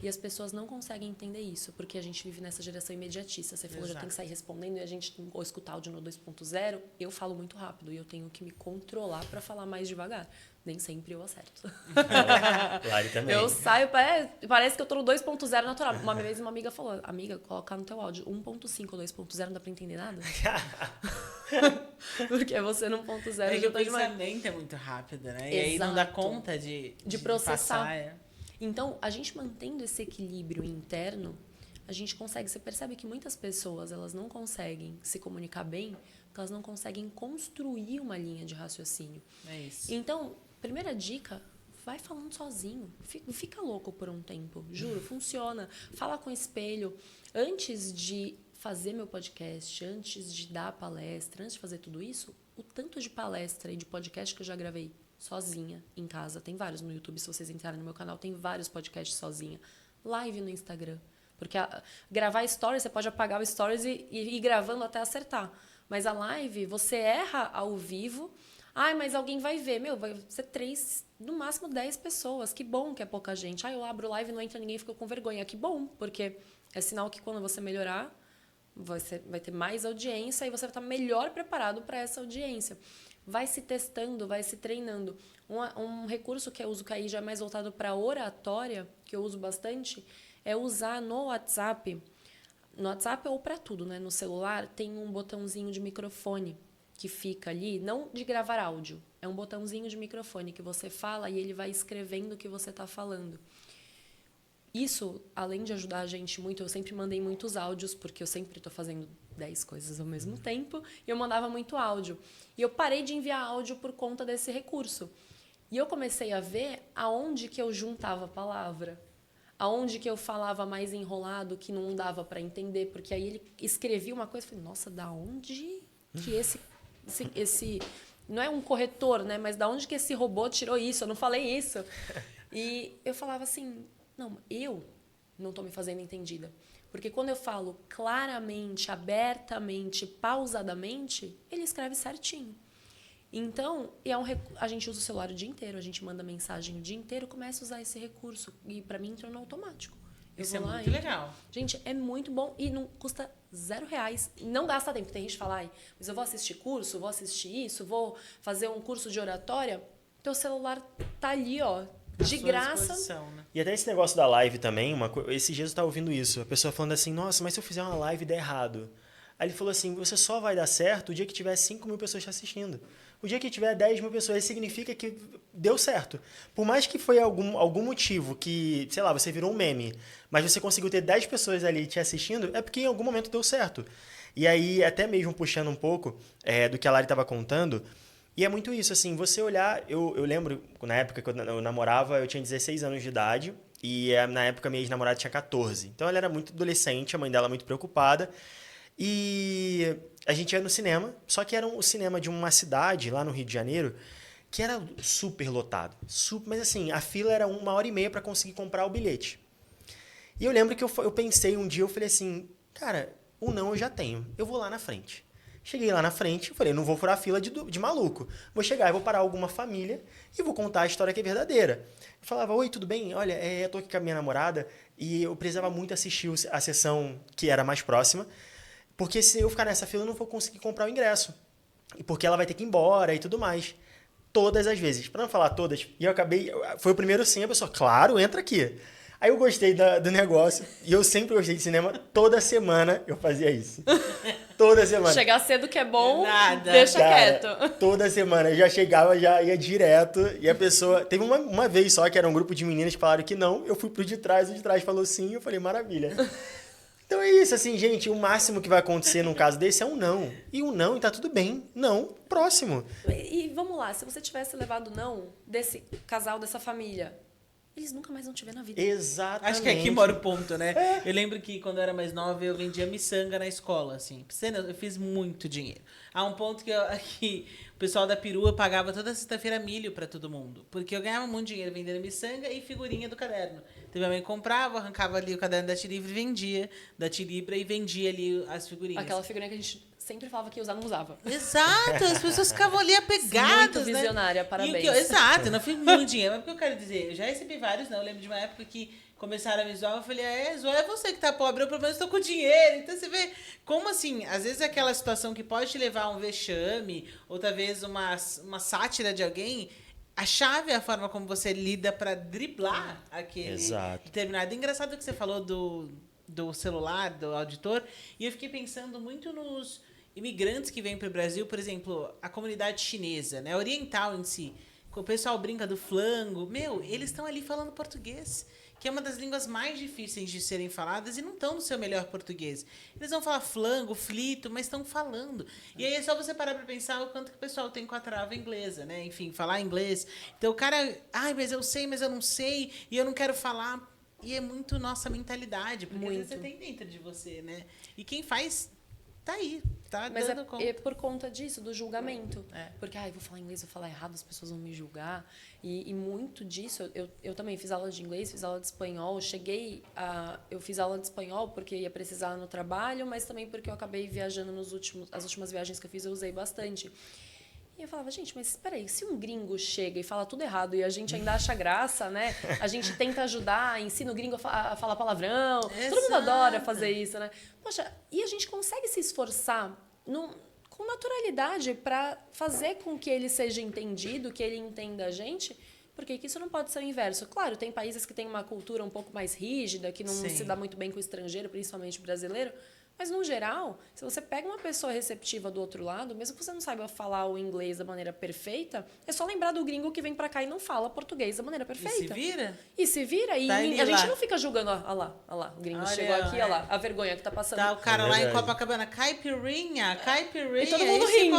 E as pessoas não conseguem entender isso, porque a gente vive nessa geração imediatista. Você falou, já tem que sair respondendo, e a gente ou escutar áudio no 2.0. Eu falo muito rápido e eu tenho que me controlar para falar mais devagar. Nem sempre eu acerto. Lari também. Eu saio, parece que eu tô no 2.0 natural. Uma vez uma amiga falou, amiga, coloca no teu áudio 1.5 ou 2.0, não dá pra entender nada? Porque você no 1.0 é que já o tá demais. pensamento é muito rápido, né? E aí não dá conta de processar. Passar, Então, a gente mantendo esse equilíbrio interno, a gente consegue... Você percebe que muitas pessoas, elas não conseguem se comunicar bem, porque elas não conseguem construir uma linha de raciocínio. É isso. Então, primeira dica, vai falando sozinho. Fica louco por um tempo. Juro, funciona. Fala com o espelho. Antes de fazer meu podcast, antes de dar palestra, antes de fazer tudo isso, o tanto de palestra e de podcast que eu já gravei sozinha, em casa. Tem vários no YouTube, se vocês entrarem no meu canal, tem vários podcasts sozinha. Live no Instagram. Porque gravar stories, você pode apagar o stories e ir gravando até acertar. Mas a live, você erra ao vivo. Ai, mas alguém vai ver. Vai ser 3, no máximo 10 pessoas. Que bom que é pouca gente. Eu abro live, não entra ninguém, fica com vergonha. Que bom, porque é sinal que quando você melhorar, vai ter mais audiência e você vai estar melhor preparado para essa audiência. Vai se testando, vai se treinando. Um recurso que eu uso, que aí já é mais voltado para oratória, que eu uso bastante, é usar no WhatsApp ou para tudo, né? No celular tem um botãozinho de microfone que fica ali, não de gravar áudio, é um botãozinho de microfone que você fala e ele vai escrevendo o que você está falando. Isso, além de ajudar a gente muito, eu sempre mandei muitos áudios, porque eu sempre estou fazendo 10 coisas ao mesmo tempo, e eu mandava muito áudio. E eu parei de enviar áudio por conta desse recurso. E eu comecei a ver aonde que eu juntava a palavra, aonde que eu falava mais enrolado, que não dava para entender, porque aí ele escrevia uma coisa, eu falei, nossa, da onde que esse não é um corretor, né, mas da onde que esse robô tirou isso? Eu não falei isso. E eu falava assim, não, eu não estou me fazendo entendida. Porque quando eu falo claramente, abertamente, pausadamente, ele escreve certinho. Então, a gente usa o celular o dia inteiro, a gente manda mensagem o dia inteiro, começa a usar esse recurso. E para mim entrou no automático. Isso é muito legal. Gente, é muito bom e não custa R$0. Não gasta tempo. Tem gente que fala, mas eu vou assistir curso, vou assistir isso, vou fazer um curso de oratória. Teu celular tá ali, ó, de graça. Né? E até esse negócio da live também, esses dias eu tava ouvindo isso. A pessoa falando assim, nossa, mas se eu fizer uma live e der errado? Aí ele falou assim, você só vai dar certo o dia que tiver 5.000 pessoas te assistindo. O dia que tiver 10.000 pessoas, significa que deu certo. Por mais que foi algum motivo que, sei lá, você virou um meme, mas você conseguiu ter 10 pessoas ali te assistindo, é porque em algum momento deu certo. E aí, até mesmo puxando um pouco do que a Lari estava contando, e é muito isso, assim, você olhar... Eu lembro, na época que eu namorava, eu tinha 16 anos de idade, e na época minha ex-namorada tinha 14. Então ela era muito adolescente, a mãe dela muito preocupada, e a gente ia no cinema, só que era o cinema de uma cidade, lá no Rio de Janeiro, que era super lotado. Mas assim, a fila era 1h30 para conseguir comprar o bilhete. E eu lembro que eu pensei um dia, eu falei assim, cara, o não eu já tenho, eu vou lá na frente. Cheguei lá na frente, eu falei, não vou furar a fila de maluco. Vou chegar, eu vou parar alguma família e vou contar a história que é verdadeira. Eu falava, oi, tudo bem? Olha, eu tô aqui com a minha namorada e eu precisava muito assistir a sessão que era mais próxima, porque se eu ficar nessa fila, eu não vou conseguir comprar o ingresso. E porque ela vai ter que ir embora e tudo mais. Todas as vezes. Para não falar todas, e eu acabei... Foi o primeiro sim, a pessoa, claro, entra aqui. Aí eu gostei do negócio, e eu sempre gostei de cinema. Toda semana eu fazia isso. Toda semana. Chegar cedo que é bom, nada. deixa Cara, quieto. Toda semana. Eu já chegava, já ia direto, e a pessoa... Teve uma vez só, que era um grupo de meninas que falaram que não, eu fui pro de trás, o de trás falou sim, eu falei, maravilha. Então é isso, assim, gente, o máximo que vai acontecer num caso desse é um não. E um não, e tá tudo bem. Não, próximo. E vamos lá, se você tivesse levado não desse casal, dessa família, eles nunca mais vão te ver na vida. Exatamente. Acho que aqui mora o ponto, né? Eu lembro que quando eu era mais nova, eu vendia miçanga na escola, assim. Eu fiz muito dinheiro. Há um ponto que aqui, o pessoal da perua pagava toda sexta-feira milho pra todo mundo. Porque eu ganhava muito dinheiro vendendo miçanga e figurinha do caderno. Então minha mãe comprava, arrancava ali o caderno da Tilibra e vendia. Da Tilibra e vendia ali as figurinhas. Aquela figurinha que a gente sempre falava que ia usar, não usava. Exato, as pessoas ficavam ali apegadas, Muito visionária, né? parabéns. Exato, eu não fiz muito dinheiro, mas o que eu quero dizer, eu já recebi vários, né? Eu lembro de uma época que começaram a me zoar, eu falei, zoar é você que tá pobre, eu pelo menos tô com dinheiro. Então você vê como assim, às vezes é aquela situação que pode te levar a um vexame, ou talvez uma sátira de alguém. A chave é a forma como você lida pra driblar aquele determinado. Engraçado que você falou do celular, do auditor, e eu fiquei pensando muito nos imigrantes que vêm para o Brasil, por exemplo, a comunidade chinesa, né, oriental em si. O pessoal brinca do flango. Eles estão ali falando português, que é uma das línguas mais difíceis de serem faladas e não estão no seu melhor português. Eles vão falar flango, flito, mas estão falando. E aí é só você parar para pensar o quanto que o pessoal tem com a trava inglesa, né? Enfim, falar inglês. Então o cara, mas eu sei, mas eu não sei, e eu não quero falar. E é muito nossa mentalidade, porque às vezes você tem dentro de você, né? E quem faz tá aí, tá Mas dando conta. É por conta disso, do julgamento. Porque, vou falar inglês, vou falar errado, as pessoas vão me julgar. E muito disso, eu também fiz aula de inglês, fiz aula de espanhol. Eu fiz aula de espanhol porque ia precisar no trabalho, mas também porque eu acabei viajando as últimas viagens que eu fiz, eu usei bastante. E eu falava, gente, mas espera aí, se um gringo chega e fala tudo errado e a gente ainda acha graça, né? A gente tenta ajudar, ensina o gringo a falar palavrão. Exato. Todo mundo adora fazer isso, né? Poxa, e a gente consegue se esforçar com naturalidade para fazer com que ele seja entendido, que ele entenda a gente. Porque isso não pode ser o inverso. Claro, tem países que têm uma cultura um pouco mais rígida, que não se dá muito bem com o estrangeiro, principalmente brasileiro. Mas, no geral, se você pega uma pessoa receptiva do outro lado, mesmo que você não saiba falar o inglês da maneira perfeita, é só lembrar do gringo que vem pra cá e não fala português da maneira perfeita. E se vira? E a gente não fica julgando, olha lá, o gringo chegou aqui, olha lá, a vergonha que tá passando. Tá o cara lá em Copacabana, caipirinha. E todo mundo rindo.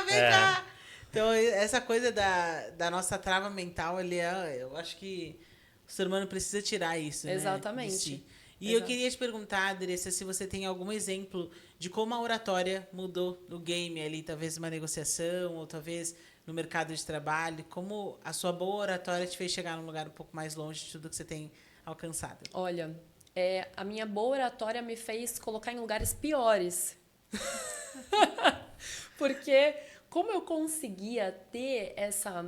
Vem cá. Então, essa coisa da nossa trava mental, eu acho que o ser humano precisa tirar isso, né? Exatamente. E eu queria te perguntar, Andressa, se você tem algum exemplo de como a oratória mudou no game ali, talvez uma negociação, ou talvez no mercado de trabalho, como a sua boa oratória te fez chegar num lugar um pouco mais longe de tudo que você tem alcançado. Olha, a minha boa oratória me fez colocar em lugares piores. Porque como eu conseguia ter essa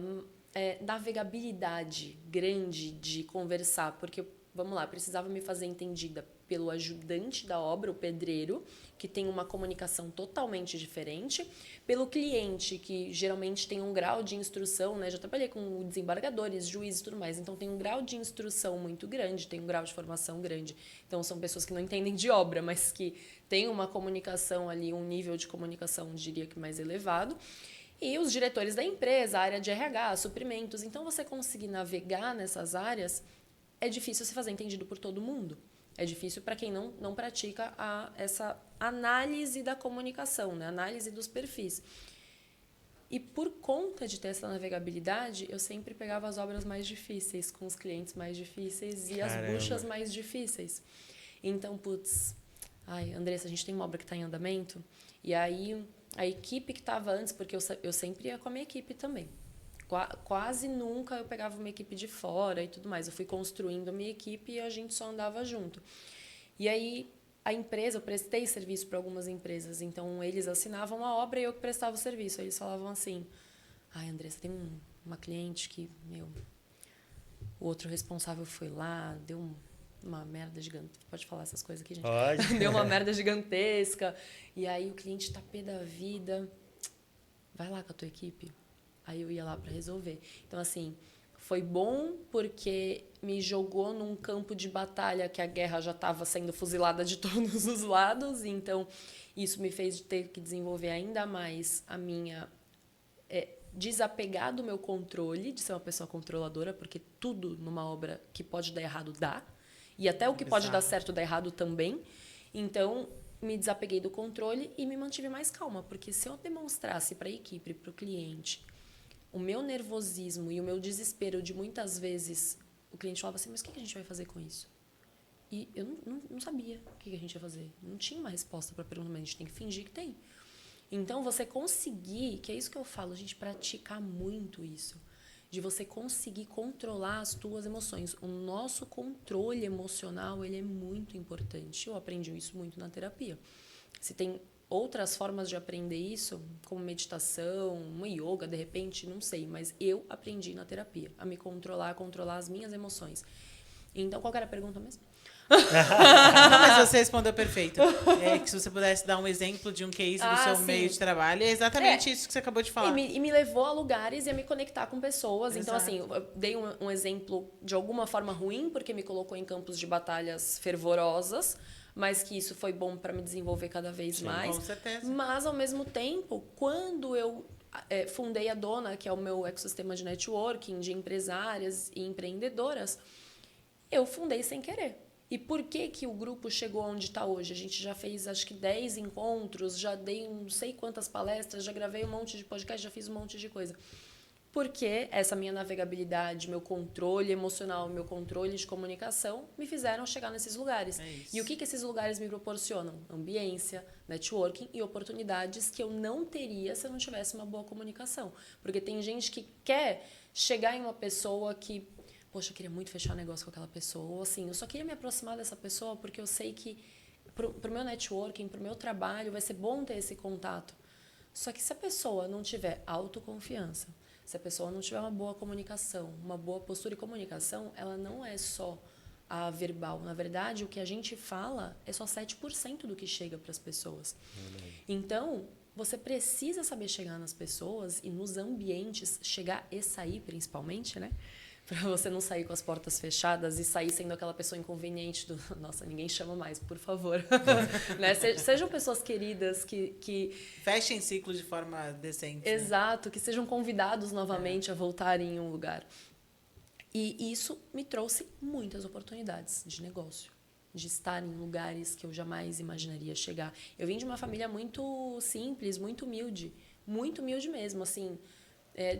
navegabilidade grande de conversar, porque vamos lá, precisava me fazer entendida pelo ajudante da obra, o pedreiro, que tem uma comunicação totalmente diferente, pelo cliente, que geralmente tem um grau de instrução, né? Já trabalhei com desembargadores, juízes e tudo mais, então tem um grau de instrução muito grande, tem um grau de formação grande. Então são pessoas que não entendem de obra, mas que têm uma comunicação ali, um nível de comunicação, diria que mais elevado. E os diretores da empresa, a área de RH, suprimentos. Então você conseguir navegar nessas áreas é difícil se fazer entendido por todo mundo. É difícil para quem não pratica essa análise da comunicação, né? Análise dos perfis. E por conta de ter essa navegabilidade, eu sempre pegava as obras mais difíceis, com os clientes mais difíceis e as buchas mais difíceis. Então, Andressa, a gente tem uma obra que está em andamento, e aí a equipe que estava antes, porque eu sempre ia com a minha equipe também. Quase nunca eu pegava uma equipe de fora e tudo mais. Eu fui construindo a minha equipe e a gente só andava junto. E aí, a empresa, eu prestei serviço para algumas empresas. Então, eles assinavam a obra e eu que prestava o serviço. Aí eles falavam assim, Andressa, tem uma cliente que, o outro responsável foi lá, deu uma merda gigantesca. Pode falar essas coisas aqui, gente? Pode. Deu uma merda gigantesca. E aí, o cliente tá pé da vida. Vai lá com a tua equipe. Aí eu ia lá para resolver. Então, assim, foi bom porque me jogou num campo de batalha que a guerra já estava sendo fuzilada de todos os lados. Então, isso me fez ter que desenvolver ainda mais a minha... desapegar do meu controle, de ser uma pessoa controladora, porque tudo numa obra que pode dar errado dá. E até o que pode dar certo dá errado também. Então, me desapeguei do controle e me mantive mais calma. Porque se eu demonstrasse para a equipe e para o cliente o meu nervosismo e o meu desespero de muitas vezes o cliente falava assim, mas o que a gente vai fazer com isso? E eu não sabia o que a gente ia fazer. Não tinha uma resposta para a pergunta, mas a gente tem que fingir que tem. Então, você conseguir, que é isso que eu falo, a gente praticar muito isso, de você conseguir controlar as tuas emoções. O nosso controle emocional, ele é muito importante. Eu aprendi isso muito na terapia. Se tem outras formas de aprender isso, como meditação, uma yoga, de repente, não sei, mas eu aprendi na terapia a me controlar, a controlar as minhas emoções. Então, qual era a pergunta mesmo? Não, mas você respondeu perfeito. Que se você pudesse dar um exemplo de um case do seu meio de trabalho, é exatamente isso que você acabou de falar. E me levou a lugares e a me conectar com pessoas. Exato. Então, assim, eu dei um exemplo de alguma forma ruim, porque me colocou em campos de batalhas fervorosas, mas que isso foi bom para me desenvolver cada vez mais. Com certeza. Mas, ao mesmo tempo, quando eu fundei a Dona, que é o meu ecossistema de networking, de empresárias e empreendedoras, eu fundei sem querer. E por que o grupo chegou onde está hoje? A gente já fez, acho que 10 encontros, já dei não sei quantas palestras, já gravei um monte de podcast, já fiz um monte de coisa. Porque essa minha navegabilidade, meu controle emocional, meu controle de comunicação me fizeram chegar nesses lugares. E o que esses lugares me proporcionam? Ambiência, networking e oportunidades que eu não teria se eu não tivesse uma boa comunicação. Porque tem gente que quer chegar em uma pessoa que... Poxa, eu queria muito fechar negócio com aquela pessoa. Ou assim, eu só queria me aproximar dessa pessoa porque eu sei que pro meu networking, pro meu trabalho, vai ser bom ter esse contato. Só que se a pessoa não tiver autoconfiança, se a pessoa não tiver uma boa comunicação, uma boa postura, e comunicação, ela não é só a verbal. Na verdade, o que a gente fala é só 7% do que chega para as pessoas. Então, você precisa saber chegar nas pessoas e nos ambientes, chegar e sair principalmente, né? Para você não sair com as portas fechadas e sair sendo aquela pessoa inconveniente do... Nossa, ninguém chama mais, por favor. Né? Sejam pessoas queridas que... Fechem ciclos de forma decente. Exato, né? Que sejam convidados novamente a voltarem em um lugar. E isso me trouxe muitas oportunidades de negócio, de estar em lugares que eu jamais imaginaria chegar. Eu vim de uma família muito simples, muito humilde mesmo, assim...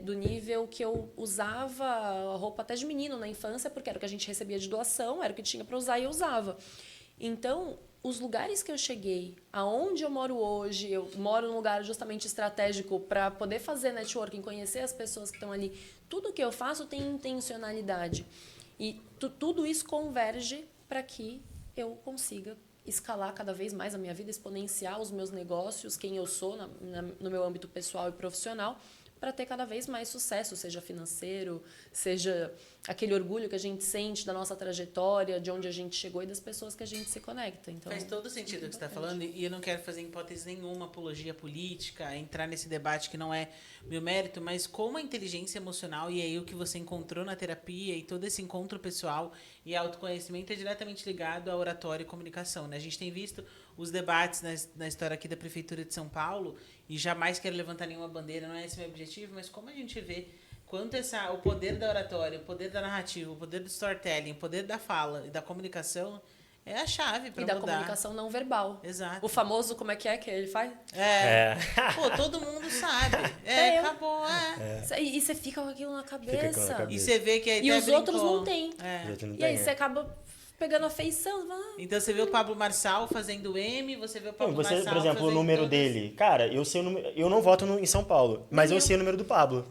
do nível que eu usava roupa até de menino na infância, porque era o que a gente recebia de doação, era o que tinha para usar e eu usava. Então, os lugares que eu cheguei, aonde eu moro hoje, eu moro num lugar justamente estratégico para poder fazer networking, conhecer as pessoas que estão ali. Tudo que eu faço tem intencionalidade. E tudo isso converge para que eu consiga escalar cada vez mais a minha vida, exponenciar os meus negócios, quem eu sou no meu âmbito pessoal e profissional, para ter cada vez mais sucesso, seja financeiro, seja aquele orgulho que a gente sente da nossa trajetória, de onde a gente chegou e das pessoas que a gente se conecta. Então, faz todo sentido o que você está falando, e eu não quero fazer em hipótese nenhuma apologia política, entrar nesse debate que não é meu mérito, mas como a inteligência emocional e aí o que você encontrou na terapia e todo esse encontro pessoal e autoconhecimento é diretamente ligado à oratória e comunicação, né? A gente tem visto os debates na história aqui da Prefeitura de São Paulo, e jamais quero levantar nenhuma bandeira, não é esse meu objetivo, mas como a gente vê quanto o poder da oratória, o poder da narrativa, o poder do storytelling, o poder da fala e da comunicação é a chave para mudar. E da comunicação não verbal. Exato. O famoso, como é que ele faz? Pô, todo mundo sabe. Acabou, E você fica com aquilo na cabeça. E você vê que aí e os outros não têm. E aí você acaba pegando afeição. Então você vê o Pablo Marçal fazendo M, você vê o Pablo Marçal por exemplo, o número dele. Cara, eu sei o número. Eu não voto em São Paulo, mas eu sei o número do Pablo.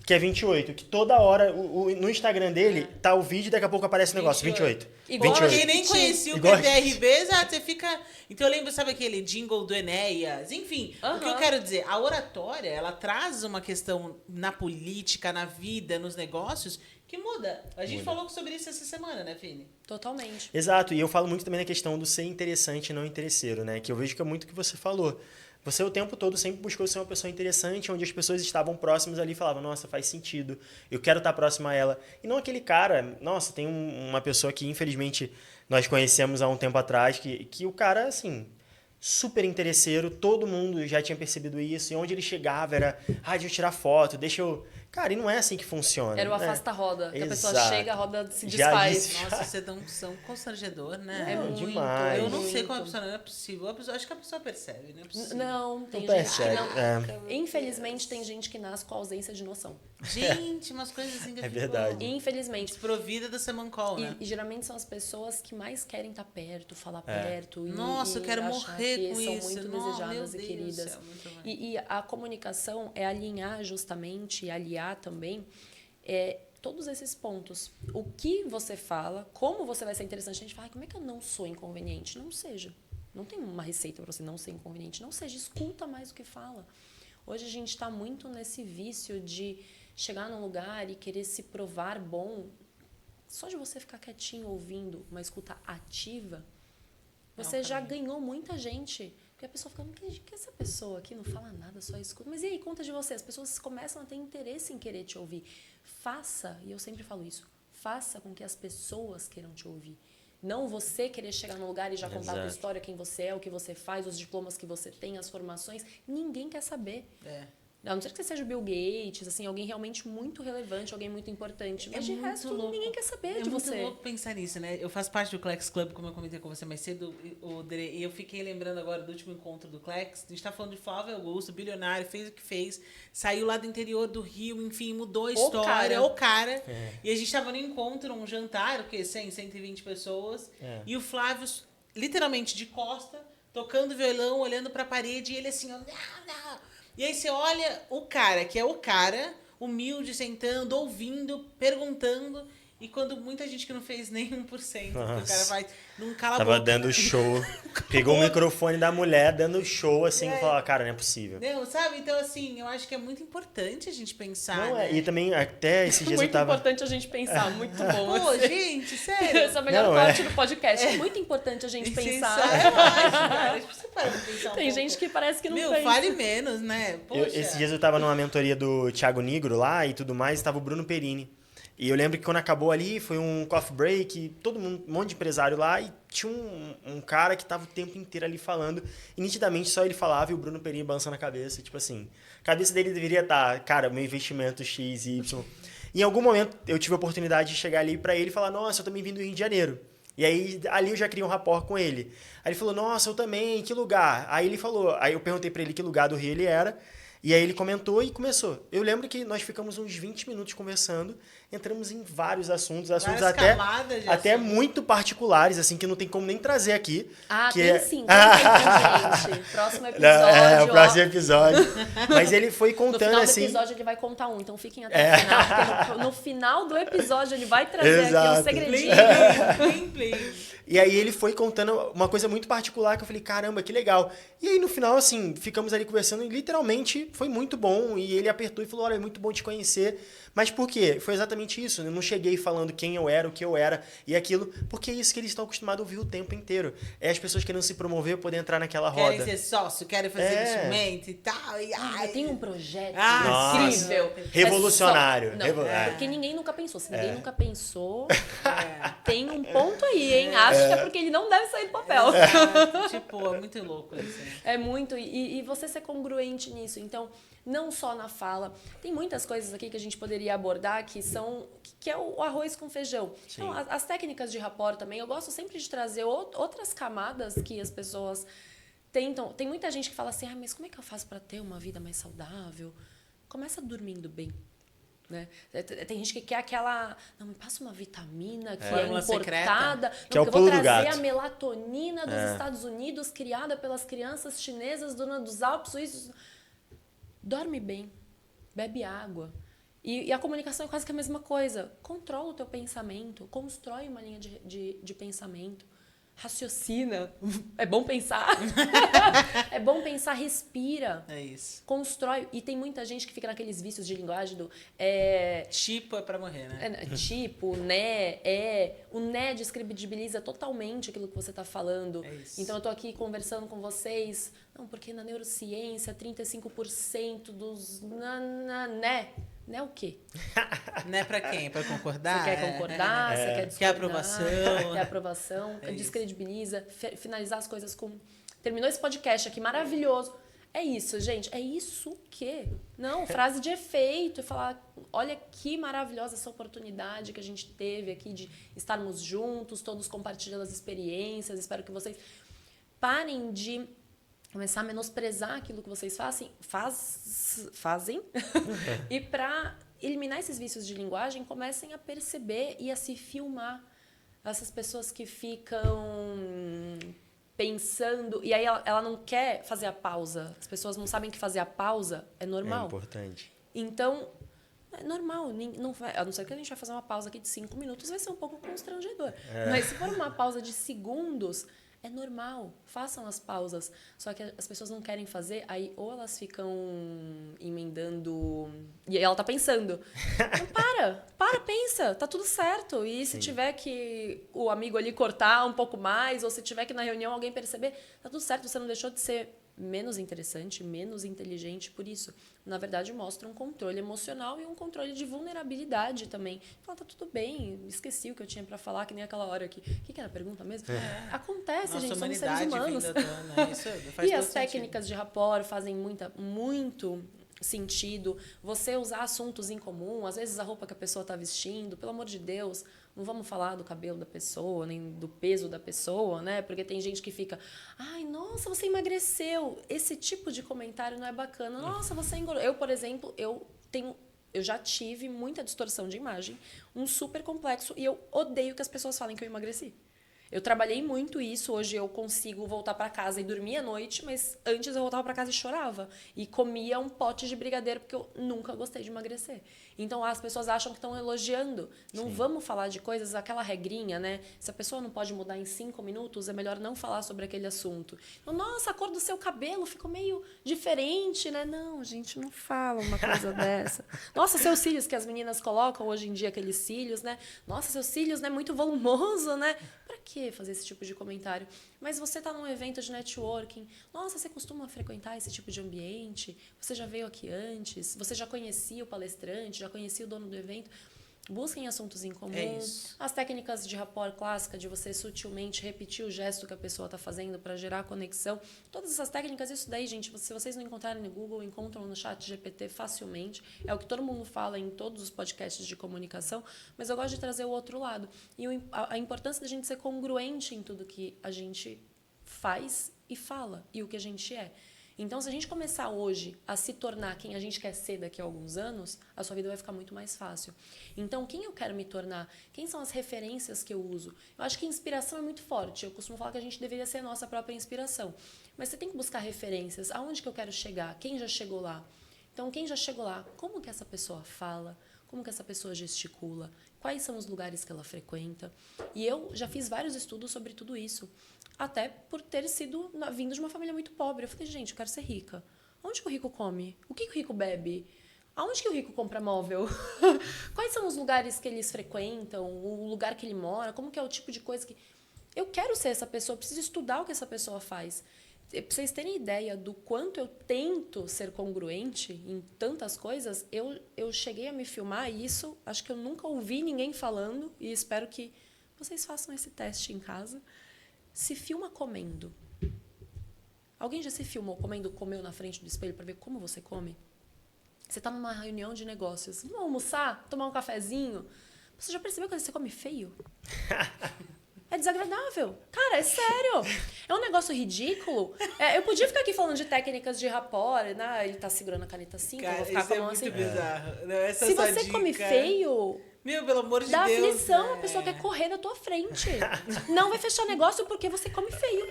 Que é 28. Que toda hora, no Instagram dele, tá o vídeo e daqui a pouco aparece o negócio. 28. Igual 28. Quem nem conhecia o PTRB, exato, você fica... Então eu lembro, sabe aquele jingle do Enéas? Enfim, o que eu quero dizer, a oratória, ela traz uma questão na política, na vida, nos negócios, que muda. A gente falou sobre isso essa semana, né, Fini? Totalmente. Exato, e eu falo muito também na questão do ser interessante e não interesseiro, né? Que eu vejo que é muito o que você falou. Você o tempo todo sempre buscou ser uma pessoa interessante, onde as pessoas estavam próximas ali e falavam, nossa, faz sentido, eu quero estar próximo a ela. E não aquele cara, nossa, tem uma pessoa que infelizmente nós conhecemos há um tempo atrás, que o cara, assim, super interesseiro, todo mundo já tinha percebido isso, e onde ele chegava era, deixa eu tirar foto, deixa eu Cara, e não é assim que funciona. Era o né? afasta-roda, que a pessoa Exato. chega, a roda se Já desfaz. disse. Nossa, você dá um constrangedor, né? É Não, muito, demais. Eu não sei muito. como a pessoa não é possível. Acho que a pessoa percebe, não é possível. Não, tem Não gente que percebe, não. Infelizmente, tem gente que nasce com ausência de noção. Gente, umas coisas assim que eu É fico verdade. Infelizmente. desprovida do semancol, né? E geralmente são as pessoas que mais querem estar perto, falar perto. Nossa, eu quero achar morrer que com são isso. muito Não, desejadas meu e Deus queridas. do céu, muito bem. E a comunicação é alinhar justamente, e aliar também todos esses pontos. O que você fala, como você vai ser interessante. A gente fala, como é que eu não sou inconveniente? Não seja. Não tem uma receita para você não ser inconveniente. Não seja, escuta mais o que fala. Hoje a gente está muito nesse vício de chegar num lugar e querer se provar bom. Só de você ficar quietinho ouvindo uma escuta ativa, você já ganhou muita gente. Porque a pessoa fica, que essa pessoa aqui não fala nada, só escuta. Mas e aí, conta de você. As pessoas começam a ter interesse em querer te ouvir. Faça, e eu sempre falo isso, faça com que as pessoas queiram te ouvir. Não você querer chegar no lugar e já contar a tua história, quem você é, o que você faz, os diplomas que você tem, as formações. Ninguém quer saber. A não ser que você seja o Bill Gates, assim, alguém realmente muito relevante, alguém muito importante. Mas de resto, ninguém quer saber de você. É muito louco pensar nisso, né? Eu faço parte do Clex Club, como eu comentei com você mais cedo, e eu fiquei lembrando agora do último encontro do Clex. A gente tá falando de Flávio Augusto, bilionário, fez o que fez, saiu lá do interior do Rio, enfim, mudou a história, o cara. E a gente tava no encontro, um jantar, o quê? 100, 120 pessoas. E o Flávio, literalmente de costa, tocando violão, olhando pra parede, e ele assim, ó, não. E aí você olha o cara, que é o cara, humilde, sentando, ouvindo, perguntando. E quando muita gente que não fez nem 1%, que o cara faz, não cala a boca. Tava dando show. Pegou o microfone da mulher, dando show, assim, e falou, cara, não é possível. Não, sabe? Então, assim, eu acho que é muito importante a gente pensar, Não, né? e também, até esses dias Muito eu tava... importante a gente pensar, muito bom. Pô, assim. gente, sério. Essa é a melhor Não, parte do podcast. É muito importante a gente pensar. Eu acho, cara. Você para pra pensar Tem gente que parece que não Meu, pensa. fale menos, né? Poxa. Esses dias eu tava numa mentoria do Thiago Nigro lá e tudo mais, e tava o Bruno Perini. E eu lembro que quando acabou ali, foi um coffee break, todo mundo, um monte de empresário lá, e tinha um cara que tava o tempo inteiro ali falando, e nitidamente só ele falava e o Bruno Perini balançando a cabeça, tipo assim, a cabeça dele deveria estar, cara, meu investimento X, Y. E em algum momento eu tive a oportunidade de chegar ali pra ele e falar, nossa, eu também vim do Rio de Janeiro. E aí, ali eu já criei um rapport com ele. Aí ele falou, nossa, eu também, que lugar? Aí ele falou, aí eu perguntei pra ele que lugar do Rio ele era, e aí ele comentou e começou. Eu lembro que nós ficamos uns 20 minutos conversando, entramos em vários assuntos Várias até, camadas de até assunto. muito particulares, assim, que não tem como nem trazer aqui. Ah, que tem sim, tem tempo, gente. Próximo episódio. O próximo episódio. Mas ele foi No contando final do assim. episódio ele vai contar um, então fiquem até o final, porque no final do episódio ele vai trazer aqui um Exato. segredinho. Plim, plim. E aí ele foi contando uma coisa muito particular que eu falei, caramba, que legal. E aí no final, assim, ficamos ali conversando e literalmente foi muito bom. E ele apertou e falou, olha, é muito bom te conhecer. Mas por quê? Foi exatamente isso. Eu não cheguei falando quem eu era, o que eu era e aquilo, porque é isso que eles estão acostumados a ouvir o tempo inteiro. É as pessoas querendo se promover, poder entrar naquela roda. Querem ser sócio, querem fazer investimento e tal. E, Eu tenho um projeto Ah, incrível. Revolucionário. É só... Não, porque ninguém nunca pensou. Se ninguém nunca pensou, tem um ponto aí, hein? Acho que é porque ele não deve sair do papel. Tipo, é muito louco isso. Né? É muito. E você ser congruente nisso. Então, não só na fala. Tem muitas coisas aqui que a gente poderia abordar que é o arroz com feijão. Sim. Então, as técnicas de rapport também, eu gosto sempre de trazer outras camadas que as pessoas tentam. Tem muita gente que fala assim, mas como é que eu faço para ter uma vida mais saudável? Começa dormindo bem. Né? Tem gente que quer aquela... Não, me passa uma vitamina que é Fórmula importada. secreta. Que é o eu pulo vou do trazer gato. a melatonina dos Estados Unidos, criada pelas crianças chinesas dos Alpes suíços. Dorme bem, bebe água. E a comunicação é quase que a mesma coisa. Controla o teu pensamento, constrói uma linha de pensamento. Raciocina. É bom pensar. É bom pensar, respira. É isso. Constrói. E tem muita gente que fica naqueles vícios de linguagem do... Tipo é pra morrer, né? Tipo, o né descredibiliza totalmente aquilo que você está falando. É isso. Então eu tô aqui conversando com vocês. Não, porque na neurociência 35% dos né o quê? Né pra quem? Pra concordar? Você quer concordar, você quer discordar, Quer aprovação. quer aprovação, É isso. descredibiliza, finalizar as coisas com... Terminou esse podcast aqui maravilhoso. É isso, gente. É isso que? Não, frase de efeito. E falar, olha que maravilhosa essa oportunidade que a gente teve aqui de estarmos juntos, todos compartilhando as experiências. Espero que vocês parem de começar a menosprezar aquilo que vocês fazem. E para eliminar esses vícios de linguagem, comecem a perceber e a se filmar. Essas pessoas que ficam pensando, e aí ela não quer fazer a pausa. As pessoas não sabem que fazer a pausa é normal. É importante. Então, é normal. Não vai, a não ser que a gente vai fazer uma pausa aqui de 5 minutos, vai ser um pouco constrangedor. Mas se for uma pausa de segundos, é normal. Façam as pausas. Só que as pessoas não querem fazer, aí ou elas ficam emendando... E aí ela tá pensando. Não, pensa. Tá tudo certo. E se tiver que o amigo ali cortar um pouco mais, ou se tiver que na reunião alguém perceber, tá tudo certo. Você não deixou de ser menos interessante, menos inteligente por isso. Na verdade, mostra um controle emocional e um controle de vulnerabilidade também. Fala, tá tudo bem, esqueci o que eu tinha pra falar, que nem aquela hora aqui. O que era a pergunta mesmo? Acontece, nossa, gente, somos seres humanos. Isso faz e as sentido. técnicas de rapport fazem muito sentido. Você usar assuntos em comum, às vezes a roupa que a pessoa tá vestindo, pelo amor de Deus, não vamos falar do cabelo da pessoa, nem do peso da pessoa, né? Porque tem gente que fica, ai, nossa, você emagreceu. Esse tipo de comentário não é bacana. Nossa, você engordou. Eu, por exemplo, eu já tive muita distorção de imagem, um super complexo, e eu odeio que as pessoas falem que eu emagreci. Eu trabalhei muito isso, hoje eu consigo voltar para casa e dormir à noite, mas antes eu voltava para casa e chorava. E comia um pote de brigadeiro, porque eu nunca gostei de emagrecer. Então as pessoas acham que estão elogiando. Não vamos falar de coisas, aquela regrinha, né? Se a pessoa não pode mudar em 5 minutos, é melhor não falar sobre aquele assunto. Então, nossa, a cor do seu cabelo ficou meio diferente, né? Não, gente, não fala uma coisa dessa. Nossa, seus cílios que as meninas colocam hoje em dia, aqueles cílios, né? Nossa, seus cílios, né? Muito volumoso, né? Pra que fazer esse tipo de comentário? Mas você tá num evento de networking. Nossa, você costuma frequentar esse tipo de ambiente? Você já veio aqui antes? Você já conhecia o palestrante? Já conhecia o dono do evento? Busquem assuntos em comum. É isso. As técnicas de rapport clássica, de você sutilmente repetir o gesto que a pessoa está fazendo para gerar conexão. Todas essas técnicas, isso daí, gente, se vocês não encontrarem no Google, encontram no chat GPT facilmente. É o que todo mundo fala em todos os podcasts de comunicação, mas eu gosto de trazer o outro lado. E a importância da gente ser congruente em tudo que a gente faz e fala, e o que a gente é. Então, se a gente começar hoje a se tornar quem a gente quer ser daqui a alguns anos, a sua vida vai ficar muito mais fácil. Então, quem eu quero me tornar? Quem são as referências que eu uso? Eu acho que inspiração é muito forte. Eu costumo falar que a gente deveria ser a nossa própria inspiração. Mas você tem que buscar referências. Aonde que eu quero chegar? Quem já chegou lá? Então, quem já chegou lá? Como que essa pessoa fala? Como que essa pessoa gesticula? Quais são os lugares que ela frequenta? E eu já fiz vários estudos sobre tudo isso. Até por ter vindo de uma família muito pobre. Eu falei, gente, eu quero ser rica. Onde que o rico come? O que o rico bebe? Aonde que o rico compra móvel? Quais são os lugares que eles frequentam? O lugar que ele mora? Como que é o tipo de coisa que... Eu quero ser essa pessoa, eu preciso estudar o que essa pessoa faz. Pra vocês terem ideia do quanto eu tento ser congruente em tantas coisas, eu cheguei a me filmar e isso acho que eu nunca ouvi ninguém falando e espero que vocês façam esse teste em casa. Se filma comendo. Alguém já se filmou comeu na frente do espelho para ver como você come? Você está numa reunião de negócios. Vamos almoçar? Tomar um cafezinho? Você já percebeu que você come feio? É desagradável. Cara, é sério. É um negócio ridículo. Eu podia ficar aqui falando de técnicas de rapport, né? Ele tá segurando a caneta assim, cara, eu vou ficar com a mão assim. Bizarro. Não, essa se você dica, come feio... Meu, pelo amor de dá Deus. aflição, a pessoa quer correr na tua frente. Não vai fechar negócio porque você come feio.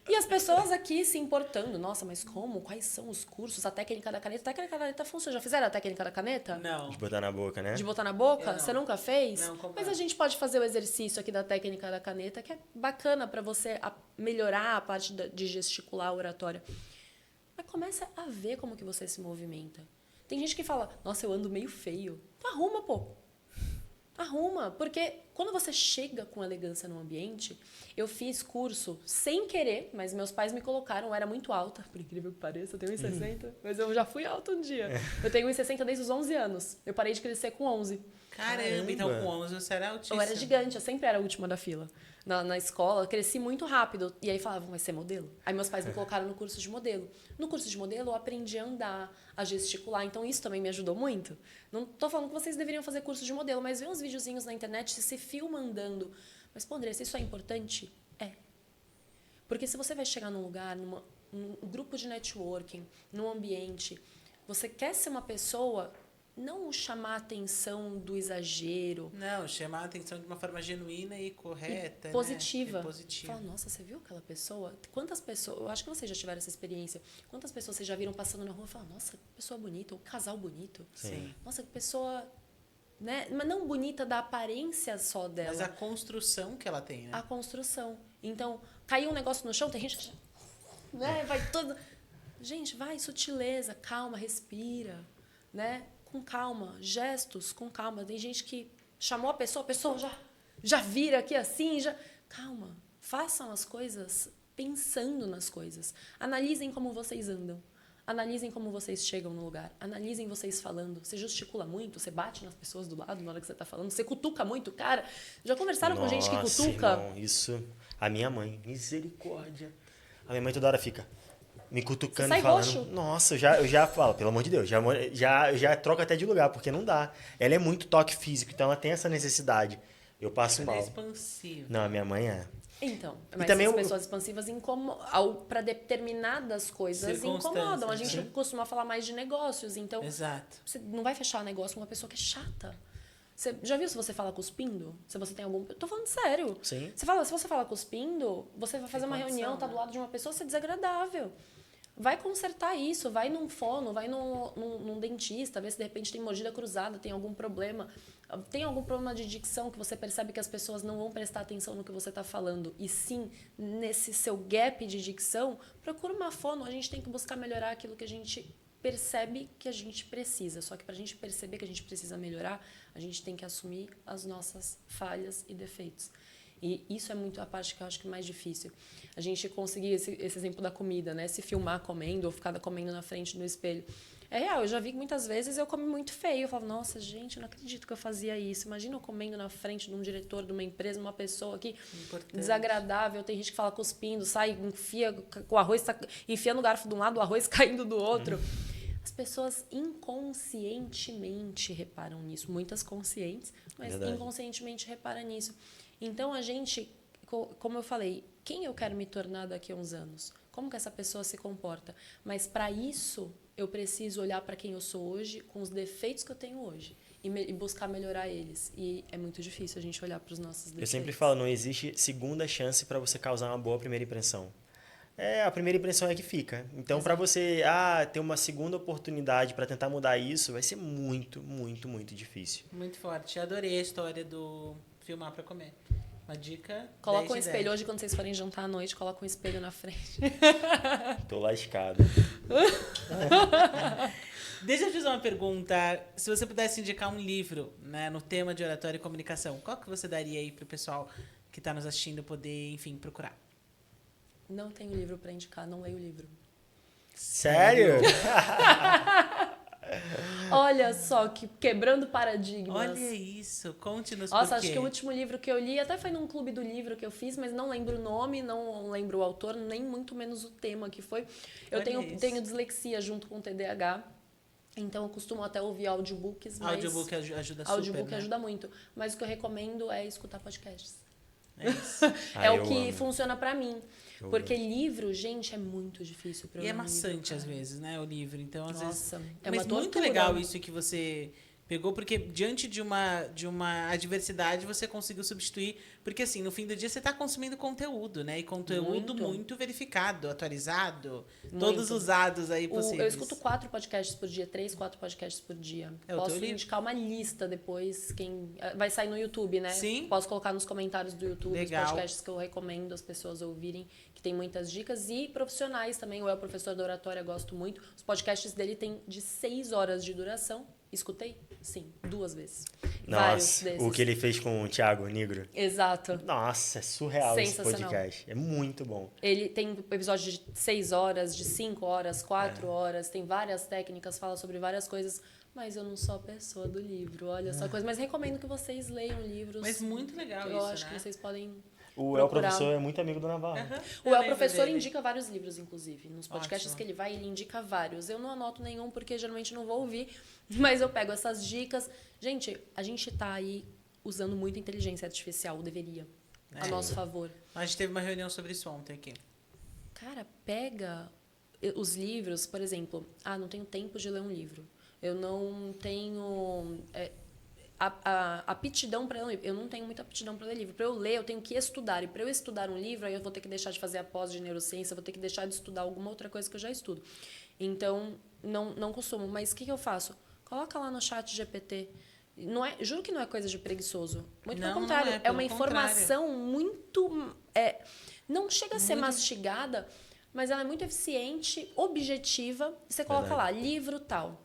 E as pessoas aqui se importando. Nossa, mas como? Quais são os cursos? A técnica da caneta? A técnica da caneta funciona. Já fizeram a técnica da caneta? Não. De botar na boca, né? De botar na boca? Você nunca fez? Não, como mas a gente pode fazer o exercício aqui da técnica da caneta, que é bacana para você melhorar a parte de gesticular a oratória. Mas começa a ver como que você se movimenta. Tem gente que fala, nossa, eu ando meio feio. Arruma, pô. Arruma. Porque quando você chega com elegância no ambiente, eu fiz curso sem querer, mas meus pais me colocaram, eu era muito alta, por incrível que pareça, eu tenho 1,60, mas eu já fui alta um dia. Eu tenho 1,60 desde os 11 anos. Eu parei de crescer com 11. Caramba, então com 11 você era altíssima. Eu era gigante, eu sempre era a última da fila. na escola, cresci muito rápido. E aí falavam, vai ser modelo? Aí meus pais me colocaram no curso de modelo. No curso de modelo eu aprendi a andar, a gesticular, então isso também me ajudou muito. Não tô falando que vocês deveriam fazer curso de modelo, mas vê uns videozinhos na internet, se filma andando. Mas, pô, Andressa, isso é importante? É. Porque se você vai chegar num lugar, num grupo de networking, num ambiente, você quer ser uma pessoa, não chamar a atenção do exagero. Não, chamar a atenção de uma forma genuína e correta. Positiva. Né? É positiva. Fala, nossa, você viu aquela pessoa? Quantas pessoas, eu acho que vocês já tiveram essa experiência, quantas pessoas vocês já viram passando na rua e falam, nossa, que pessoa bonita, ou casal bonito. Sim. Nossa, que pessoa... Né? Mas não bonita da aparência só dela. Mas a construção que ela tem, né? A construção. Então, caiu um negócio no chão, tem gente... Né? Vai todo... Gente, vai, sutileza, calma, respira, né? Com calma, gestos, com calma. Tem gente que chamou a pessoa já vira aqui assim, já... Calma, façam as coisas pensando nas coisas. Analisem como vocês andam. Analisem como vocês chegam no lugar. Analisem vocês falando. Você gesticula muito? Você bate nas pessoas do lado na hora que você está falando? Você cutuca muito? Cara, já conversaram com gente que cutuca? Irmão, isso... A minha mãe, misericórdia. A minha mãe toda hora fica me cutucando, sai falando. roxo. Nossa, eu já falo, pelo amor de Deus, já troco até de lugar, porque não dá. Ela é muito toque físico, então ela tem essa necessidade. Eu passo Ela mal. é expansiva. Não, a minha mãe é. Então, mas também as pessoas expansivas para determinadas coisas incomodam. A gente costuma falar mais de negócios, então Exato. você não vai fechar negócio com uma pessoa que é chata. Você já viu se você fala cuspindo? Se você tem algum... Eu tô falando sério. Sim. Se você fala cuspindo, você vai fazer uma reunião, tá do lado de uma pessoa, você é desagradável. Vai consertar isso, vai num fono, vai num dentista, ver se de repente tem mordida cruzada, tem algum problema. Tem algum problema de dicção que você percebe que as pessoas não vão prestar atenção no que você está falando. E sim, nesse seu gap de dicção, procura uma fono. A gente tem que buscar melhorar aquilo que a gente percebe que a gente precisa. Só que para a gente perceber que a gente precisa melhorar, a gente tem que assumir as nossas falhas e defeitos. E isso é muito a parte que eu acho que é mais difícil. A gente conseguir esse exemplo da comida, né? Se filmar comendo ou ficar comendo na frente do espelho. É real, eu já vi que muitas vezes eu como muito feio. Eu falo, nossa, gente, eu não acredito que eu fazia isso. Imagina eu comendo na frente de um diretor de uma empresa, uma pessoa aqui desagradável. Tem gente que fala cuspindo, sai, enfia com o arroz, enfia no garfo de um lado, o arroz caindo do outro. As pessoas inconscientemente reparam nisso. Muitas conscientes, mas inconscientemente reparam nisso. Então, a gente, como eu falei, quem eu quero me tornar daqui a uns anos? Como que essa pessoa se comporta? Mas, para isso, eu preciso olhar para quem eu sou hoje, com os defeitos que eu tenho hoje, e buscar melhorar eles. E é muito difícil a gente olhar para os nossos defeitos. Eu sempre falo, não existe segunda chance para você causar uma boa primeira impressão. A primeira impressão é que fica. Então, para você ter uma segunda oportunidade para tentar mudar isso, vai ser muito, muito, muito difícil. Muito forte. Adorei a história do filmar para comer. Uma dica. Coloca um espelho. Hoje, quando vocês forem jantar à noite, coloca um espelho na frente. Tô lascado. Deixa eu te fazer uma pergunta. Se você pudesse indicar um livro, né, no tema de oratória e comunicação, qual que você daria aí pro pessoal que está nos assistindo poder, enfim, procurar? Não tenho livro para indicar, não leio livro. Sério? Olha só, que quebrando paradigmas. Olha isso, conte-nos por quê. Nossa, acho que o último livro que eu li, até foi num clube do livro que eu fiz, mas não lembro o nome, não lembro o autor, nem muito menos o tema que foi. Eu tenho dislexia junto com o TDAH, então eu costumo até ouvir audiobooks, mas... Audiobook ajuda super, Audiobook né? ajuda muito, mas o que eu recomendo é escutar podcasts. É isso. É o que funciona pra mim. Porque amo. livro, gente, é muito difícil pra eu E é ler um livro, maçante às cara. vezes, né, o livro. Então, às Nossa, vezes... é Mas uma muito tortura. legal isso que você pegou, porque diante de uma adversidade você conseguiu substituir. Porque, assim, no fim do dia você está consumindo conteúdo, né? E conteúdo muito verificado, atualizado, todos usados aí possíveis. Eu escuto 4 podcasts por dia, 3, 4 podcasts por dia. Posso indicar uma lista depois, quem vai sair no YouTube, né? Sim. Posso colocar nos comentários do YouTube Legal. os podcasts que eu recomendo as pessoas ouvirem, que tem muitas dicas. E profissionais também, o El Professor da Oratória, gosto muito. Os podcasts dele têm de 6 horas de duração. Escutei? Sim, 2 vezes. Vários Nossa, desses. o que ele fez com o Thiago Negro. Exato. Nossa, é surreal esse Sensacional. podcast. É muito bom. Ele tem episódios de 6 horas, de 5 horas, 4 horas, tem várias técnicas, fala sobre várias coisas, mas eu não sou a pessoa do livro, olha só coisa. Mas recomendo que vocês leiam livros. Mas muito legal eu isso, acho né? que vocês podem O El Professor é muito amigo do Navarro. O El Professor indica vários livros, inclusive. Nos podcasts Ótimo. que ele vai, ele indica vários. Eu não anoto nenhum, porque geralmente não vou ouvir. Mas eu pego essas dicas. Gente, a gente tá aí usando muito inteligência artificial, ou deveria, a nosso favor. A gente teve uma reunião sobre isso ontem aqui. Cara, pega os livros, por exemplo. Não tenho tempo de ler um livro. Eu não tenho... aptidão para ler um livro. Eu não tenho muita aptidão para ler livro. Para eu ler, eu tenho que estudar. E para eu estudar um livro, aí eu vou ter que deixar de fazer a pós de neurociência, vou ter que deixar de estudar alguma outra coisa que eu já estudo. Então, não costumo. Mas o que eu faço? Coloca lá no chat GPT. Não é, juro que não é coisa de preguiçoso. Muito pelo contrário. É uma informação muito... não chega a ser mastigada, mas ela é muito eficiente, objetiva. Você coloca lá, livro tal.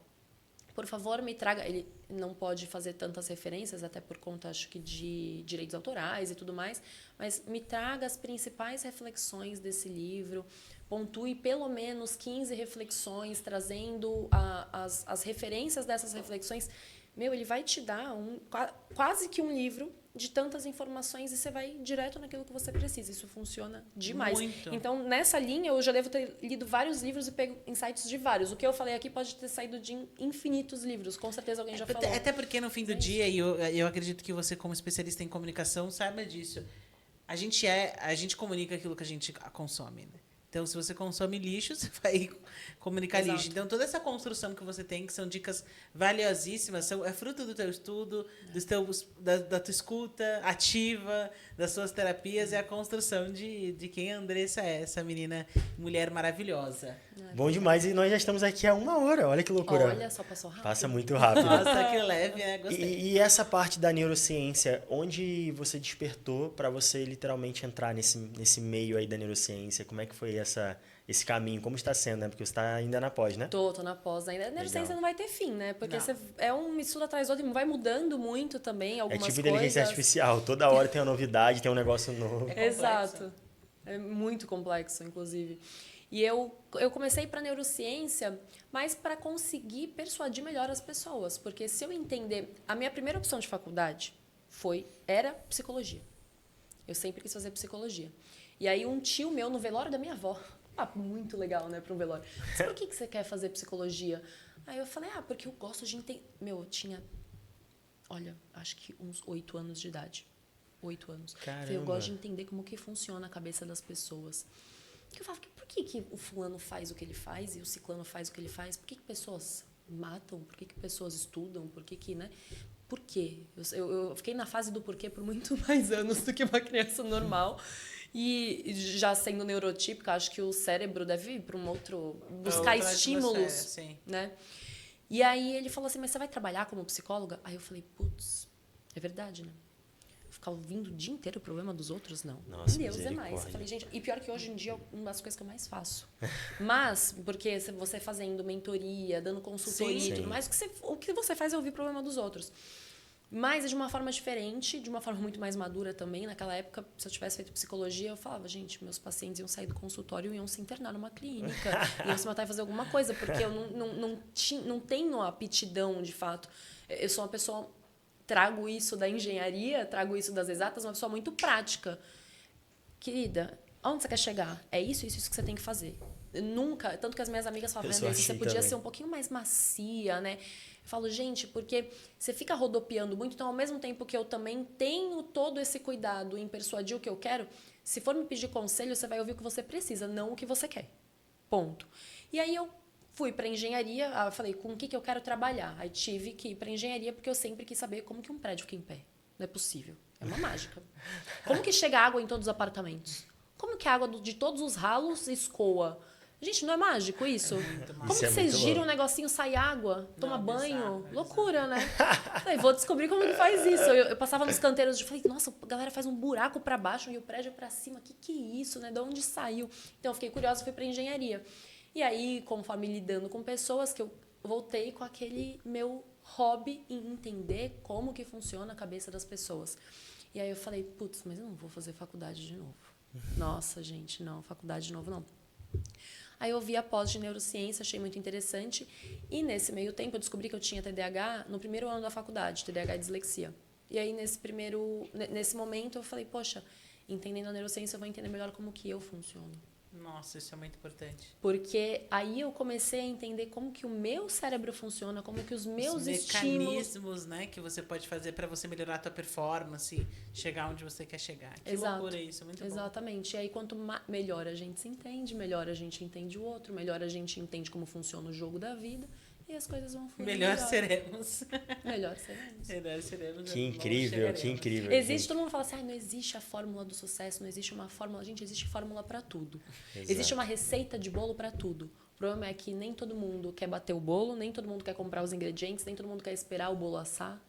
Por favor, me traga... Ele não pode fazer tantas referências, até por conta, acho que, de direitos autorais e tudo mais, mas me traga as principais reflexões desse livro, pontue pelo menos 15 reflexões, trazendo as referências dessas reflexões. Ele vai te dar quase que um livro de tantas informações e você vai direto naquilo que você precisa. Isso funciona demais. Muito. Então, nessa linha, eu já devo ter lido vários livros e pego insights de vários. O que eu falei aqui pode ter saído de infinitos livros. Com certeza alguém já falou. Até porque, no fim do dia, e eu acredito que você, como especialista em comunicação, saiba disso. A gente comunica aquilo que a gente consome, né? Então, se você consome lixo, você vai comunicar lixo. Então, toda essa construção que você tem, que são dicas valiosíssimas, é fruto do teu estudo, da tua escuta ativa, das suas terapias, é a construção de quem a Andressa é, essa menina, mulher maravilhosa. Bom demais, e nós já estamos aqui há 1 hora, olha que loucura. Olha, só passou rápido. Passa muito rápido. Nossa, que leve, né? Gostei. E essa parte da neurociência, onde você despertou para você literalmente entrar nesse meio aí da neurociência? Como é que foi esse caminho? Como está sendo, né? Porque você está ainda na pós, né? Tô na pós ainda. A neurociência não vai ter fim, né? Porque é um estudo atrás do outro, vai mudando muito também algumas coisas. É tipo inteligência artificial, toda hora tem uma novidade, tem um negócio novo. Exato. É muito complexo, inclusive. E eu comecei para neurociência, mas para conseguir persuadir melhor as pessoas. Porque se eu entender... A minha primeira opção de faculdade era psicologia. Eu sempre quis fazer psicologia. E aí um tio meu, no velório da minha avó... muito legal, né, para um velório. Mas por que você quer fazer psicologia? Aí eu falei, porque eu gosto de entender... Eu tinha, acho que uns 8 anos de idade. 8 anos. Caramba. Eu gosto de entender como que funciona a cabeça das pessoas. Eu falava, por que o fulano faz o que ele faz e o ciclano faz o que ele faz? Por que pessoas matam? Por que pessoas estudam? Por que, né? Por quê? Eu fiquei na fase do porquê por muito mais anos do que uma criança normal. E já sendo neurotípica, acho que o cérebro deve ir para um outro... buscar estímulos, né? E aí ele falou assim, mas você vai trabalhar como psicóloga? Aí eu falei, putz, é verdade, né? Ficar ouvindo o dia inteiro o problema dos outros, não. Nossa, Deus é mais. Eu falei, gente, e pior que hoje em dia é uma das coisas que eu mais faço. Mas, porque você fazendo mentoria, dando consultoria e tudo mais, o que você faz é ouvir o problema dos outros. Mas é de uma forma diferente, de uma forma muito mais madura também. Naquela época, se eu tivesse feito psicologia, eu falava, gente, meus pacientes iam sair do consultório e iam se internar numa clínica, iam se matar e fazer alguma coisa, porque eu não tenho aptidão, de fato. Eu sou uma pessoa... Trago isso da engenharia, trago isso das exatas, uma pessoa muito prática. Querida, aonde você quer chegar? É isso que você tem que fazer. Nunca, tanto que as minhas amigas falavam, você podia ser um pouquinho mais macia, né? Eu falo, gente, porque você fica rodopiando muito, então ao mesmo tempo que eu também tenho todo esse cuidado em persuadir o que eu quero, se for me pedir conselho, você vai ouvir o que você precisa, não o que você quer. Ponto. E aí eu fui para engenharia, falei, com o que eu quero trabalhar? Aí tive que ir para engenharia porque eu sempre quis saber como que um prédio fica em pé. Não é possível. É uma mágica. Como que chega água em todos os apartamentos? Como que a água de todos os ralos escoa? Gente, não é mágico isso? Como que vocês giram um negocinho, sai água, toma banho? Bizarro, loucura, né? Falei, vou descobrir como que faz isso. Eu passava nos canteiros e falei, nossa, a galera faz um buraco para baixo e o prédio para cima. Que é isso, né? De onde saiu? Então eu fiquei curiosa e fui para engenharia. E aí, conforme lidando com pessoas, que eu voltei com aquele meu hobby em entender como que funciona a cabeça das pessoas. E aí eu falei, putz, mas eu não vou fazer faculdade de novo. Nossa, gente, não, faculdade de novo não. Aí eu vi a pós de neurociência, achei muito interessante. E nesse meio tempo eu descobri que eu tinha TDAH no primeiro ano da faculdade, TDAH e dislexia. E aí nesse momento eu falei, poxa, Entendendo a neurociência, eu vou entender melhor como que eu funciono. Nossa, isso é muito importante. Porque aí eu comecei a entender como que o meu cérebro funciona, como que os meus mecanismos, né, que você pode fazer para você melhorar a tua performance, chegar onde você quer chegar. Que loucura isso, muito bom. Exatamente. E aí quanto melhor a gente se entende, melhor a gente entende o outro, melhor a gente entende como funciona o jogo da vida. E as coisas vão fluir. Melhor seremos. Melhor seremos. Melhor seremos. Que incrível, que incrível. Existe, todo mundo fala assim, não existe a fórmula do sucesso, não existe uma fórmula. Gente, existe fórmula para tudo. Exato. Existe uma receita de bolo para tudo. O problema é que nem todo mundo quer bater o bolo, nem todo mundo quer comprar os ingredientes, nem todo mundo quer esperar o bolo assar.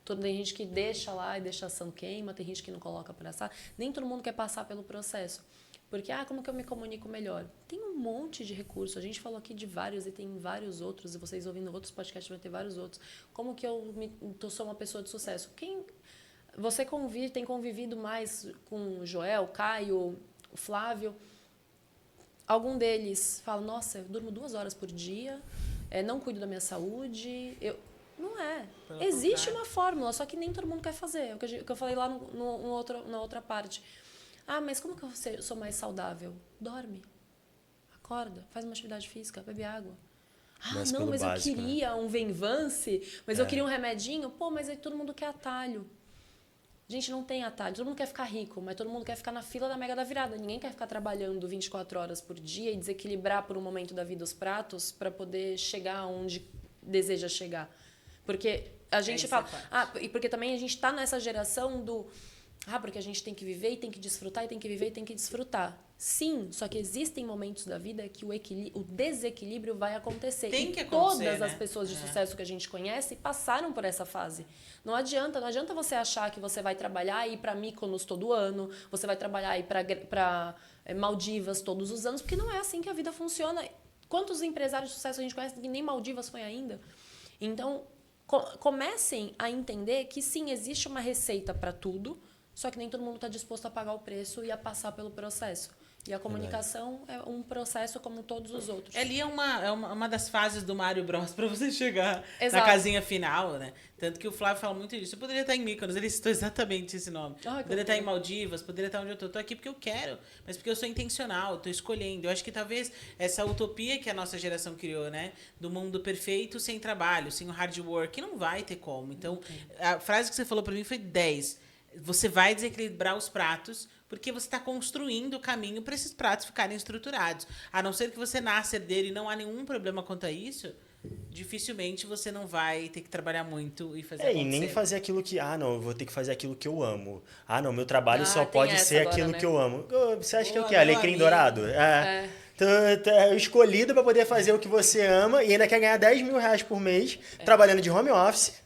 Tem gente que deixa lá e deixa assando queima, tem gente que não coloca para assar. Nem todo mundo quer passar pelo processo. Porque, como que eu me comunico melhor? Tem um monte de recursos. A gente falou aqui de vários e tem vários outros. E vocês ouvindo outros podcasts vai ter vários outros. Como que eu sou uma pessoa de sucesso? Você tem convivido mais com o Joel, Caio, o Flávio? Algum deles fala, nossa, eu durmo 2 horas por dia, não cuido da minha saúde. Não é. Existe uma fórmula, só que nem todo mundo quer fazer. O que eu falei lá na outra parte. Mas como que eu sou mais saudável? Dorme. Acorda. Faz uma atividade física. Bebe água. Mas básico, eu queria um Venvance, mas eu queria um remedinho. Mas aí todo mundo quer atalho. Gente, não tem atalho. Todo mundo quer ficar rico, mas todo mundo quer ficar na fila da Mega da Virada. Ninguém quer ficar trabalhando 24 horas por dia e desequilibrar por um momento da vida os pratos para poder chegar onde deseja chegar. Porque a gente fala... e porque também a gente está nessa geração do... porque a gente tem que viver e tem que desfrutar, e tem que viver e tem que desfrutar. Sim, só que existem momentos da vida que o desequilíbrio vai acontecer. Tem que acontecer, todas as pessoas de sucesso que a gente conhece passaram por essa fase. Não adianta você achar que você vai trabalhar e ir para Mykonos todo ano, você vai trabalhar e ir para Maldivas todos os anos, porque não é assim que a vida funciona. Quantos empresários de sucesso a gente conhece que nem Maldivas foi ainda? Então, comecem a entender que sim, existe uma receita para tudo, só que nem todo mundo está disposto a pagar o preço e a passar pelo processo. E a comunicação é um processo como todos os outros. Ali é uma das fases do Mario Bros para você chegar Exato. na casinha final, né? Tanto que o Flávio fala muito disso. Eu poderia estar em Mykonos, ele citou exatamente esse nome. Poderia estar em Maldivas, poderia estar onde eu estou. Estou aqui porque eu quero, mas porque eu sou intencional, estou escolhendo. Eu acho que talvez essa utopia que a nossa geração criou, né? Do mundo perfeito sem trabalho, sem o hard work, não vai ter como. Então, a frase que você falou para mim foi 10. Você vai desequilibrar os pratos porque você está construindo o caminho para esses pratos ficarem estruturados. A não ser que você nasça herdeiro e não há nenhum problema quanto a isso, dificilmente você não vai ter que trabalhar muito e fazer acontecer. E nem fazer aquilo que... não, eu vou ter que fazer aquilo que eu amo. Não, meu trabalho só pode ser agora, aquilo, né, que eu amo. Você acha que é o quê? Alecrim dourado? É escolhido para poder fazer o que você ama e ainda quer ganhar 10 mil reais por mês trabalhando de home office.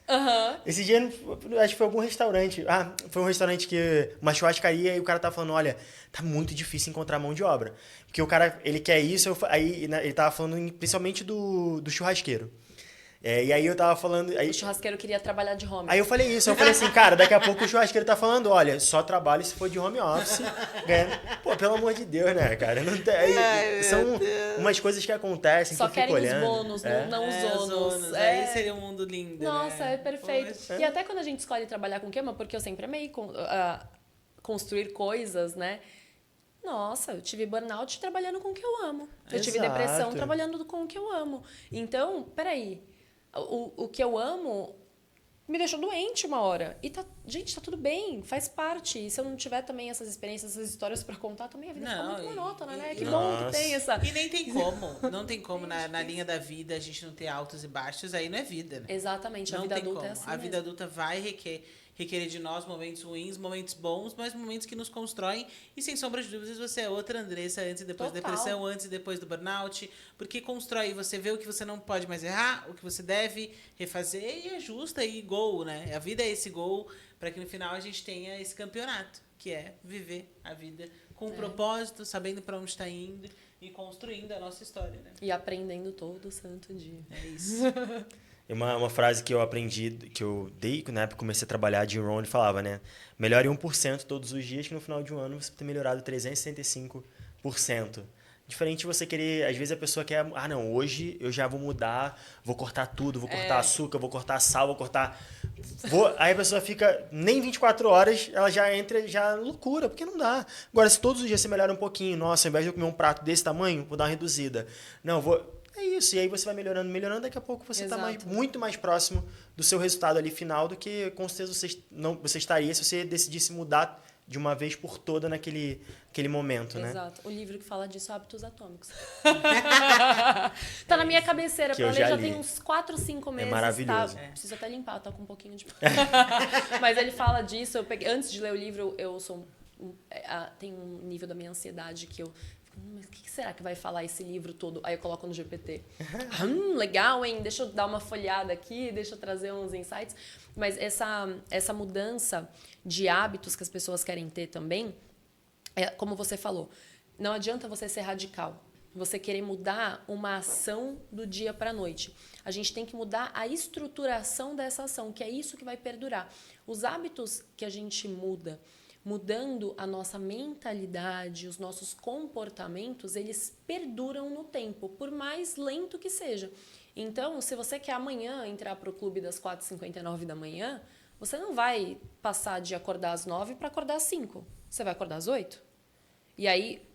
Esse dia, acho que foi algum restaurante. Foi um restaurante uma churrascaria, e o cara tava falando, olha, tá muito difícil encontrar mão de obra. Porque o cara, ele quer isso, aí ele tava falando principalmente do churrasqueiro. E aí eu tava falando... O churrasqueiro queria trabalhar de home. Aí eu falei isso, assim, cara, daqui a pouco o churrasqueiro tá falando, olha, só trabalho se for de home office. Pelo amor de Deus, né, cara? Não tem, são umas coisas que acontecem só que eu fico olhando. Só querem os bônus, não os ônus. Aí seria um mundo lindo, Nossa, né? É perfeito. E até quando a gente escolhe trabalhar com o quê? Porque eu sempre amei construir coisas, né? Nossa, eu tive burnout trabalhando com o que eu amo. Eu tive depressão trabalhando com o que eu amo. Então, peraí. O que eu amo me deixou doente uma hora. E gente, tá tudo bem, faz parte. E se eu não tiver também essas experiências, essas histórias pra contar, também a vida fica muito monótona, né? Que bom que tem essa... E nem tem como. Não tem como na linha da vida a gente não ter altos e baixos. Aí não é vida, né? Exatamente. A vida adulta é assim A vida adulta vai requerer de nós momentos ruins, momentos bons, mas momentos que nos constroem. E sem sombra de dúvidas, você é outra Andressa antes e depois da depressão, antes e depois do burnout. Porque constrói, você vê o que você não pode mais errar, o que você deve refazer e ajusta e gol, né? A vida é esse gol para que no final a gente tenha esse campeonato, que é viver a vida com um propósito, sabendo para onde está indo e construindo a nossa história, né? E aprendendo todo santo dia. É isso. Uma frase que eu aprendi, que eu dei, né, comecei a trabalhar, Jim Rohn falava, né? Melhore 1% todos os dias, que no final de um ano você tem melhorado 365% Diferente de você querer... Às vezes a pessoa quer... Ah, não, hoje eu já vou mudar, vou cortar tudo, vou cortar açúcar, vou cortar sal, vou cortar... Aí a pessoa fica... Nem 24 horas, ela já entra já loucura, porque não dá. Agora, se todos os dias você melhora um pouquinho, nossa, ao invés de eu comer um prato desse tamanho, vou dar uma reduzida. Não, vou... É isso, e aí você vai melhorando, daqui a pouco você está muito mais próximo do seu resultado ali final do que com certeza você estaria se você decidisse mudar de uma vez por toda naquele momento, né? Exato. O livro que fala disso é Hábitos Atômicos. Tá na minha cabeceira que pra eu ler, já li. tem uns 4, 5 meses. É maravilhoso. Tá? Preciso até limpar, tá com um pouquinho de... Mas ele fala disso, antes de ler o livro, eu sou... tem um nível da minha ansiedade que eu... Mas o que será que vai falar esse livro todo? Aí eu coloco no GPT. Legal, hein? Deixa eu dar uma folhada aqui, deixa eu trazer uns insights. Mas essa mudança de hábitos que as pessoas querem ter também, como você falou, não adianta você ser radical. Você querer mudar uma ação do dia para a noite. A gente tem que mudar a estruturação dessa ação, que é isso que vai perdurar. Os hábitos que a gente mudando a nossa mentalidade, os nossos comportamentos, eles perduram no tempo, por mais lento que seja. Então, se você quer amanhã entrar para o clube das 4h59 da manhã, você não vai passar de acordar às 9 para acordar às 5. Você vai acordar às 8. E aí,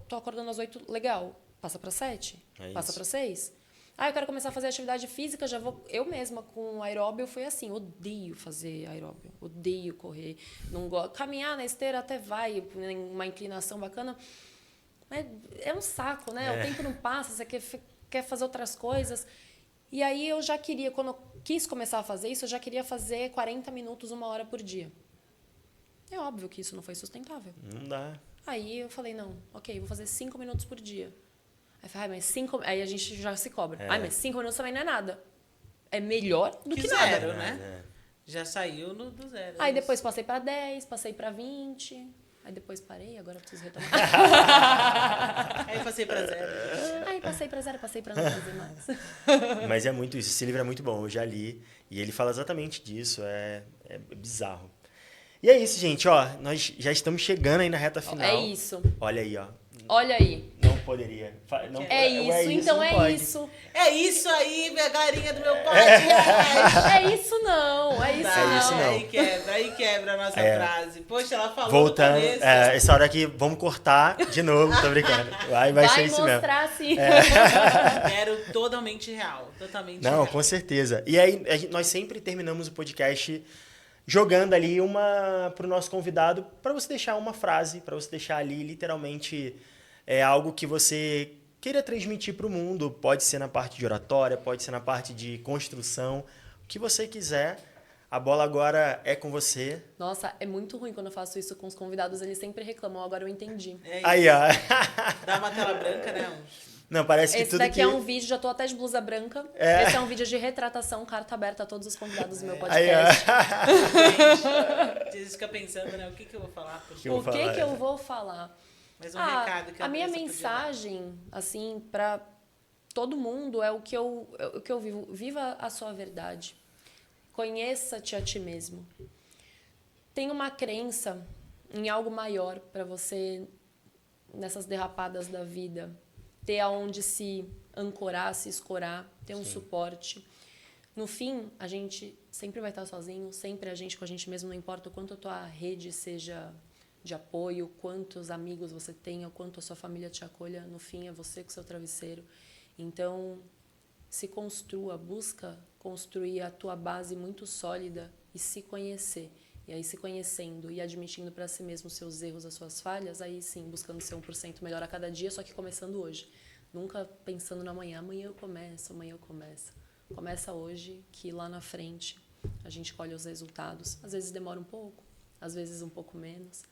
tô acordando às 8, legal. Passa para 7, passa para 6. Eu quero começar a fazer atividade física, já vou... Eu mesma, com aeróbio, foi assim, odeio fazer aeróbio, odeio correr, não gosto... Caminhar na esteira até vai, uma inclinação bacana, mas é um saco, né? O tempo não passa, você quer fazer outras coisas. E aí eu já queria, quando eu quis começar a fazer isso, eu já queria fazer 40 minutos, 1 hora por dia. É óbvio que isso não foi sustentável. Não dá. Aí eu falei, não, ok, vou fazer 5 minutos por dia. Aí eu falei, mas 5... Aí a gente já se cobra. Mas 5 minutos também não é nada. É melhor do que nada. Zero, né? Já saiu do zero. Aí depois passei para 10, passei para 20. Aí depois parei, agora eu preciso retomar. Aí passei para 0. Aí passei para 0, passei para não fazer mais. Mas é muito isso. Esse livro é muito bom, eu já li. E ele fala exatamente disso. É bizarro. E é isso, gente. Ó, nós já estamos chegando aí na reta final. É isso. Olha aí, ó. Olha aí. Não poderia. Não, É isso, então não é pode. isso. É isso aí, minha galerinha do meu podcast. É isso não, é isso É não. isso não. Aí quebra a nossa frase. Poxa, ela falou Voltando, no começo. essa hora aqui, vamos cortar de novo, tô brincando. Vai ser isso mesmo. Vai mostrar sim. Quero totalmente real. Totalmente Não, real. com certeza. E aí, nós sempre terminamos o podcast jogando ali pro nosso convidado, para você deixar uma frase, para você deixar ali literalmente algo que você queira transmitir para o mundo. Pode ser na parte de oratória, pode ser na parte de construção, o que você quiser. A bola agora é com você. Nossa, é muito ruim quando eu faço isso com os convidados, eles sempre reclamam, agora eu entendi. É isso. Aí, ó. Dá uma tela branca, né? Não, parece que Esse tudo daqui que... é um vídeo, já tô até de blusa branca. Esse é um vídeo de retratação, carta aberta a todos os convidados do meu Aí, ó. podcast. Vocês ficam pensando, né? O que eu vou falar? Porque Eu vou O que falar, que eu vou falar? Mas um recado que a minha Andressa podia dar. mensagem, assim, para todo mundo é o que eu vivo. Viva a sua verdade. Conheça-te a ti mesmo. Tenha uma crença em algo maior para você, nessas derrapadas da vida, ter aonde se ancorar, se escorar, ter um suporte. No fim, a gente sempre vai estar sozinho, sempre a gente com a gente mesmo, não importa o quanto a tua rede seja de apoio, quantos amigos você tenha, quanto a sua família te acolha, no fim é você com o seu travesseiro. Então, se construa, busca construir a tua base muito sólida e se conhecer. E aí, se conhecendo e admitindo para si mesmo os seus erros, as suas falhas, aí sim, buscando ser 1% melhor a cada dia, só que começando hoje. Nunca pensando no amanhã. Amanhã eu começo, amanhã eu começo. Começa hoje, que lá na frente a gente colhe os resultados. Às vezes demora um pouco, às vezes um pouco menos.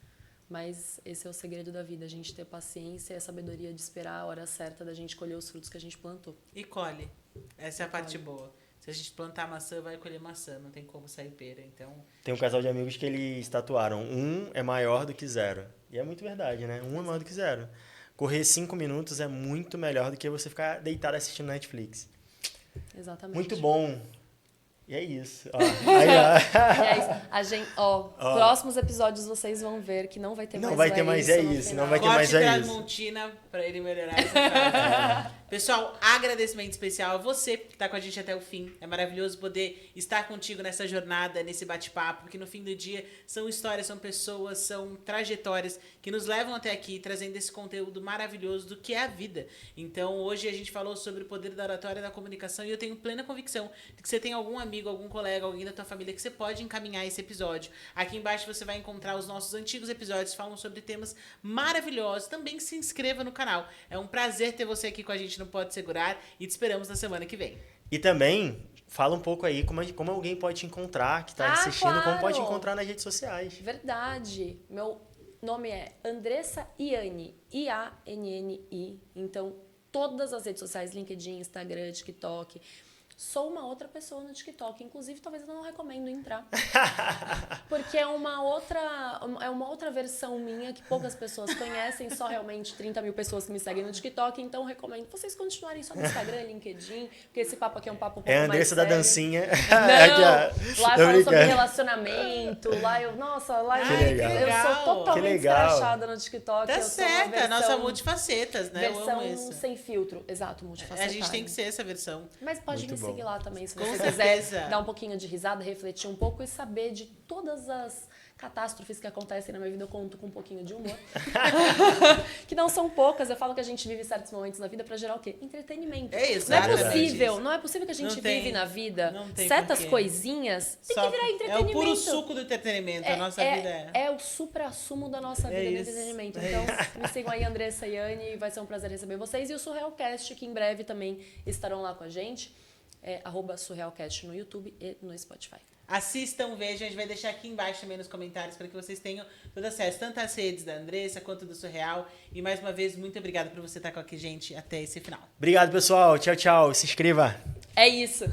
Mas esse é o segredo da vida, a gente ter paciência e a sabedoria de esperar a hora certa da gente colher os frutos que a gente plantou. E colhe. Essa é a parte boa. Se a gente plantar maçã, vai colher maçã. Não tem como sair pera. Então, Tem um casal de amigos que eles tatuaram. 1 é maior do que 0. E é muito verdade, né? 1 é maior do que 0. Correr 5 minutos é muito melhor do que você ficar deitado assistindo Netflix. Exatamente. Muito bom. E é isso. Ó, aí, ó. É isso. A gente, próximos episódios vocês vão ver que não vai ter Não mais vai ter mais é no isso, final. não vai ter mais é isso. Montina pra ele melhorar essa frase. Pessoal, agradecimento especial a você que tá com a gente até o fim. É maravilhoso poder estar contigo nessa jornada, nesse bate-papo, porque no fim do dia são histórias, são pessoas, são trajetórias que nos levam até aqui, trazendo esse conteúdo maravilhoso do que é a vida. Então, hoje a gente falou sobre o poder da oratória e da comunicação e eu tenho plena convicção de que você tem algum amigo, algum colega, alguém da tua família que você pode encaminhar esse episódio. Aqui embaixo você vai encontrar os nossos antigos episódios que falam sobre temas maravilhosos. Também se inscreva no canal. É um prazer ter você aqui com a gente no Pode Segurar e te esperamos na semana que vem. E também, fala um pouco aí como alguém pode te encontrar, que tá assistindo, claro. como pode te encontrar nas redes sociais. Verdade. Meu nome é Andressa Ianni, I-A-N-N-I. Então, todas as redes sociais, LinkedIn, Instagram, TikTok. Sou uma outra pessoa no TikTok. Inclusive, talvez eu não recomendo entrar. Porque é uma outra versão minha que poucas pessoas conhecem. Só realmente 30 mil pessoas que me seguem no TikTok. Então, recomendo vocês continuarem só no Instagram, LinkedIn. Porque esse papo aqui é um papo um pouco É a mais Andressa da sério. dancinha. Não, lá eu falo sobre relacionamento. Lá eu sou totalmente escrachada no TikTok. Tá eu sou uma certo, a versão, nossa multifacetas, né? Eu amo versão isso. sem filtro. Exato, multifacetada. A gente tem que ser essa versão. Mas pode Muito me bom. seguir lá também, se Com você certeza. quiser dar um pouquinho de risada, refletir um pouco e saber de todas as catástrofes que acontecem na minha vida. Eu conto com um pouquinho de humor. Que não são poucas. Eu falo que a gente vive certos momentos na vida pra gerar o quê? Entretenimento. É Não é exatamente possível, isso. não é possível que a gente Não tem. vive na vida Não tem certas porquê. coisinhas. Tem que virar É entretenimento. o puro suco do entretenimento, a nossa vida é. É o supra-sumo da nossa vida do isso, entretenimento. é Então, me sigam aí, Andressa e Ianni. Vai ser um prazer receber vocês. E o Surrealcast, que em breve também estarão lá com a gente. É @surrealcast no YouTube e no Spotify. Assistam, vejam, a gente vai deixar aqui embaixo também nos comentários para que vocês tenham todo acesso, tanto às redes da Andressa quanto do Surreal. E mais uma vez, muito obrigada por você estar com aqui, gente, até esse final. Obrigado, pessoal. Tchau, tchau. Se inscreva. É isso.